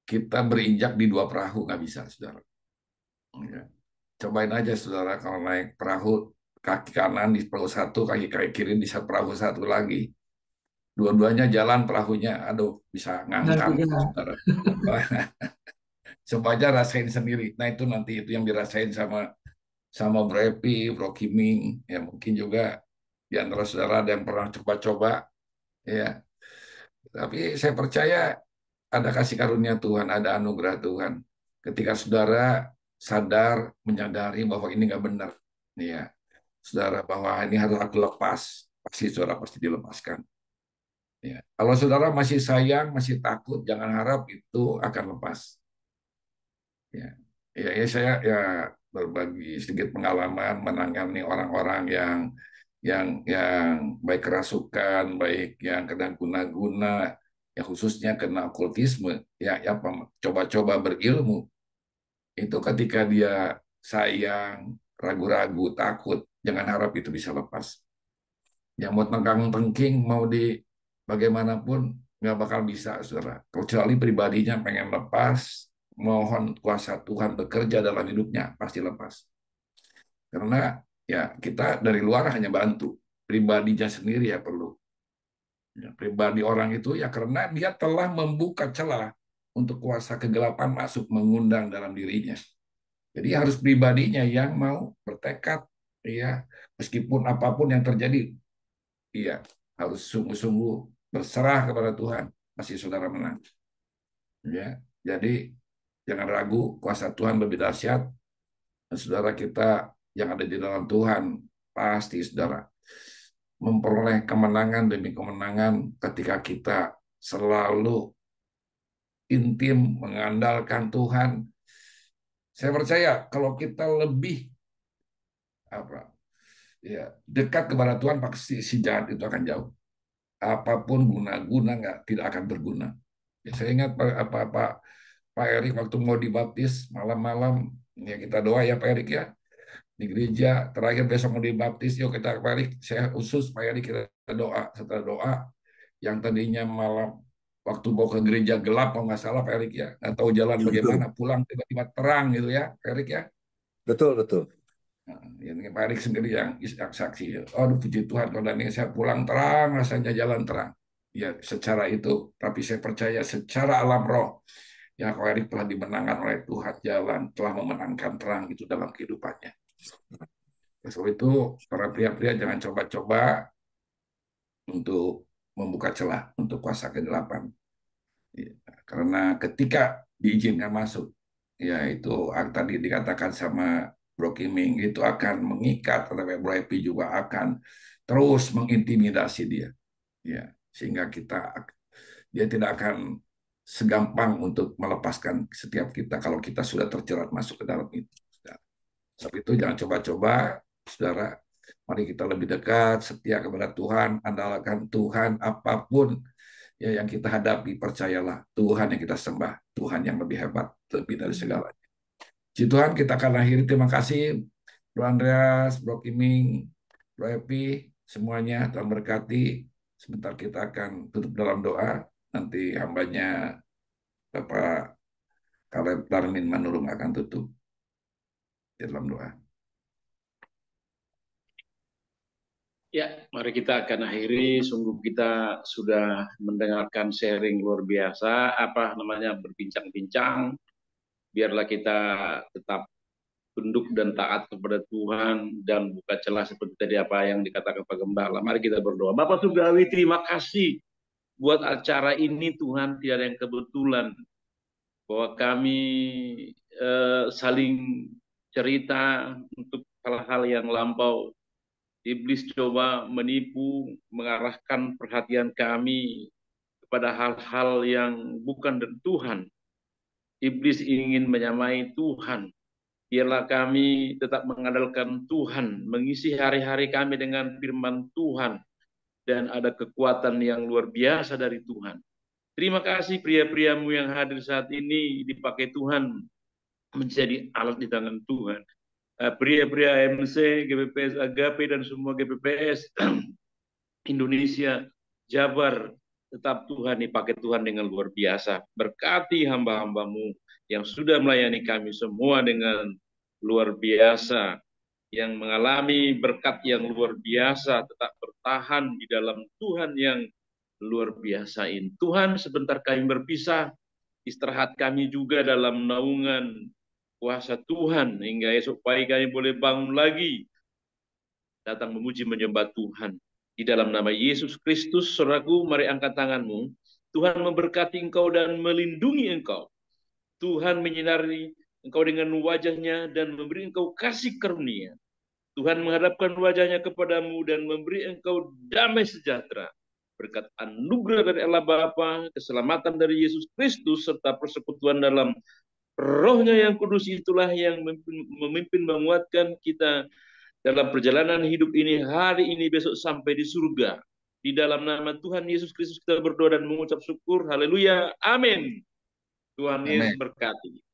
kita berinjak di dua perahu, nggak bisa, saudara. Ya. Cobain aja, saudara, kalau naik perahu, kaki kanan di perahu satu, kaki kiri di perahu satu lagi. Dua-duanya jalan perahunya, aduh, bisa ngangkang, saudara. Coba aja rasain sendiri. Nah itu nanti itu yang dirasain sama Bro Epi, Bro Kiming, ya mungkin juga di antara saudara ada yang pernah coba-coba, ya. Tapi saya percaya ada kasih karunia Tuhan, ada anugerah Tuhan. Ketika saudara sadar, menyadari bahwa ini nggak benar, ya, saudara, bahwa ini harus aku lepas, pasti saudara pasti dilepaskan. Ya. Kalau saudara masih sayang, masih takut, jangan harap itu akan lepas. Ya, saya berbagi sedikit pengalaman menangani orang-orang yang baik kerasukan, baik yang kena guna-guna, ya khususnya kena okultisme, ya coba-coba berilmu. Itu ketika dia sayang, ragu-ragu, takut, jangan harap itu bisa lepas. Yang mau tengkang-tengking, mau di bagaimanapun nggak bakal bisa, saudara. Kecuali pribadinya pengen lepas, mohon kuasa Tuhan bekerja dalam hidupnya, pasti lepas. Karena ya kita dari luar hanya bantu, pribadinya sendiri ya perlu. Ya, pribadi orang itu ya karena dia telah membuka celah untuk kuasa kegelapan masuk mengundang dalam dirinya. Jadi harus pribadinya yang mau bertekad, ya meskipun apapun yang terjadi, iya harus sungguh-sungguh berserah kepada Tuhan, pasti saudara menang. Ya, jadi jangan ragu, kuasa Tuhan lebih dahsyat. Dan saudara kita yang ada di dalam Tuhan, pasti saudara memperoleh kemenangan demi kemenangan ketika kita selalu intim mengandalkan Tuhan. Saya percaya kalau kita lebih dekat kepada Tuhan, pasti si jahat itu akan jauh. Apapun guna-guna tidak akan berguna. Ya, saya ingat Pak Erik waktu mau dibaptis malam-malam, ya kita doa ya Pak Erik ya, di gereja terakhir besok mau dibaptis, yuk kita Pak Erik, saya usus Pak Erik kita doa. Setelah doa yang tadinya malam waktu mau ke gereja gelap kalau nggak salah Pak Erik ya, nggak tahu jalan bagaimana, pulang tiba-tiba terang gitu ya Pak Erik ya. Betul, betul. Nah, ini Pak Erik sendiri yang saksi. Aduh puji Tuhan kalau ini saya pulang terang, rasanya jalan terang. Ya secara itu, tapi saya percaya secara alam roh, ya Pak Erik telah dimenangkan oleh Tuhan, jalan telah memenangkan terang itu dalam kehidupannya. Sebab itu para pria-pria jangan coba-coba untuk membuka celah untuk kuasa kegelapan. Ya, karena ketika diizinkan masuk, ya itu tadi dikatakan sama Bro Kiming, itu akan mengikat, atau Bro Epi juga akan terus mengintimidasi dia. Ya, sehingga dia tidak akan segampang untuk melepaskan setiap kita kalau kita sudah terjerat masuk ke dalam itu. Sebab itu jangan coba-coba, saudara. Mari kita lebih dekat, setia kepada Tuhan, andalkan Tuhan apapun ya yang kita hadapi, percayalah Tuhan yang kita sembah, Tuhan yang lebih hebat, lebih dari segalanya. Puji Tuhan, kita akan akhiri. Terima kasih Bro Andreas, Bro Kiming, Bro Epi, semuanya Tuhan berkati. Sebentar kita akan tutup dalam doa. Nanti hambanya Bapak Kaleb Darmin Manurung akan tutup di dalam doa. Ya, mari kita akan akhiri. Sungguh kita sudah mendengarkan sharing luar biasa, berbincang-bincang. Biarlah kita tetap tunduk dan taat kepada Tuhan dan buka celah seperti tadi apa yang dikatakan Pak Gembala. Mari kita berdoa. Bapak Surgawi, terima kasih buat acara ini Tuhan, tidak ada yang kebetulan bahwa kami saling cerita untuk hal-hal yang lampau. Iblis coba menipu, mengarahkan perhatian kami kepada hal-hal yang bukan dari Tuhan. Iblis ingin menyamai Tuhan. Biarlah kami tetap mengandalkan Tuhan, mengisi hari-hari kami dengan firman Tuhan, dan ada kekuatan yang luar biasa dari Tuhan. Terima kasih pria-priamu yang hadir saat ini dipakai Tuhan menjadi alat di tangan Tuhan. Pria-pria MC, GPPS Agape, dan semua GPPS Indonesia, Jabar, tetap Tuhan dipakai Tuhan dengan luar biasa. Berkati hamba-hambamu yang sudah melayani kami semua dengan luar biasa, yang mengalami berkat yang luar biasa, tetap bertahan di dalam Tuhan yang luar biasain. Tuhan, sebentar kami berpisah, istirahat kami juga dalam naungan kuasa Tuhan, hingga esok pagi kami boleh bangun lagi, datang memuji menyembah Tuhan. Di dalam nama Yesus Kristus, saudaraku, mari angkat tanganmu. Tuhan memberkati engkau dan melindungi engkau. Tuhan menyinari engkau dengan wajahnya dan memberi engkau kasih karunia. Tuhan menghadapkan wajahnya kepadamu dan memberi engkau damai sejahtera. Berkat anugerah dari Allah Bapa, keselamatan dari Yesus Kristus, serta persekutuan dalam Roh-Nya yang kudus, itulah yang memimpin menguatkan kita dalam perjalanan hidup ini, hari ini, besok, sampai di surga. Di dalam nama Tuhan Yesus Kristus kita berdoa dan mengucap syukur. Haleluya. Amin. Tuhan Yesus berkati.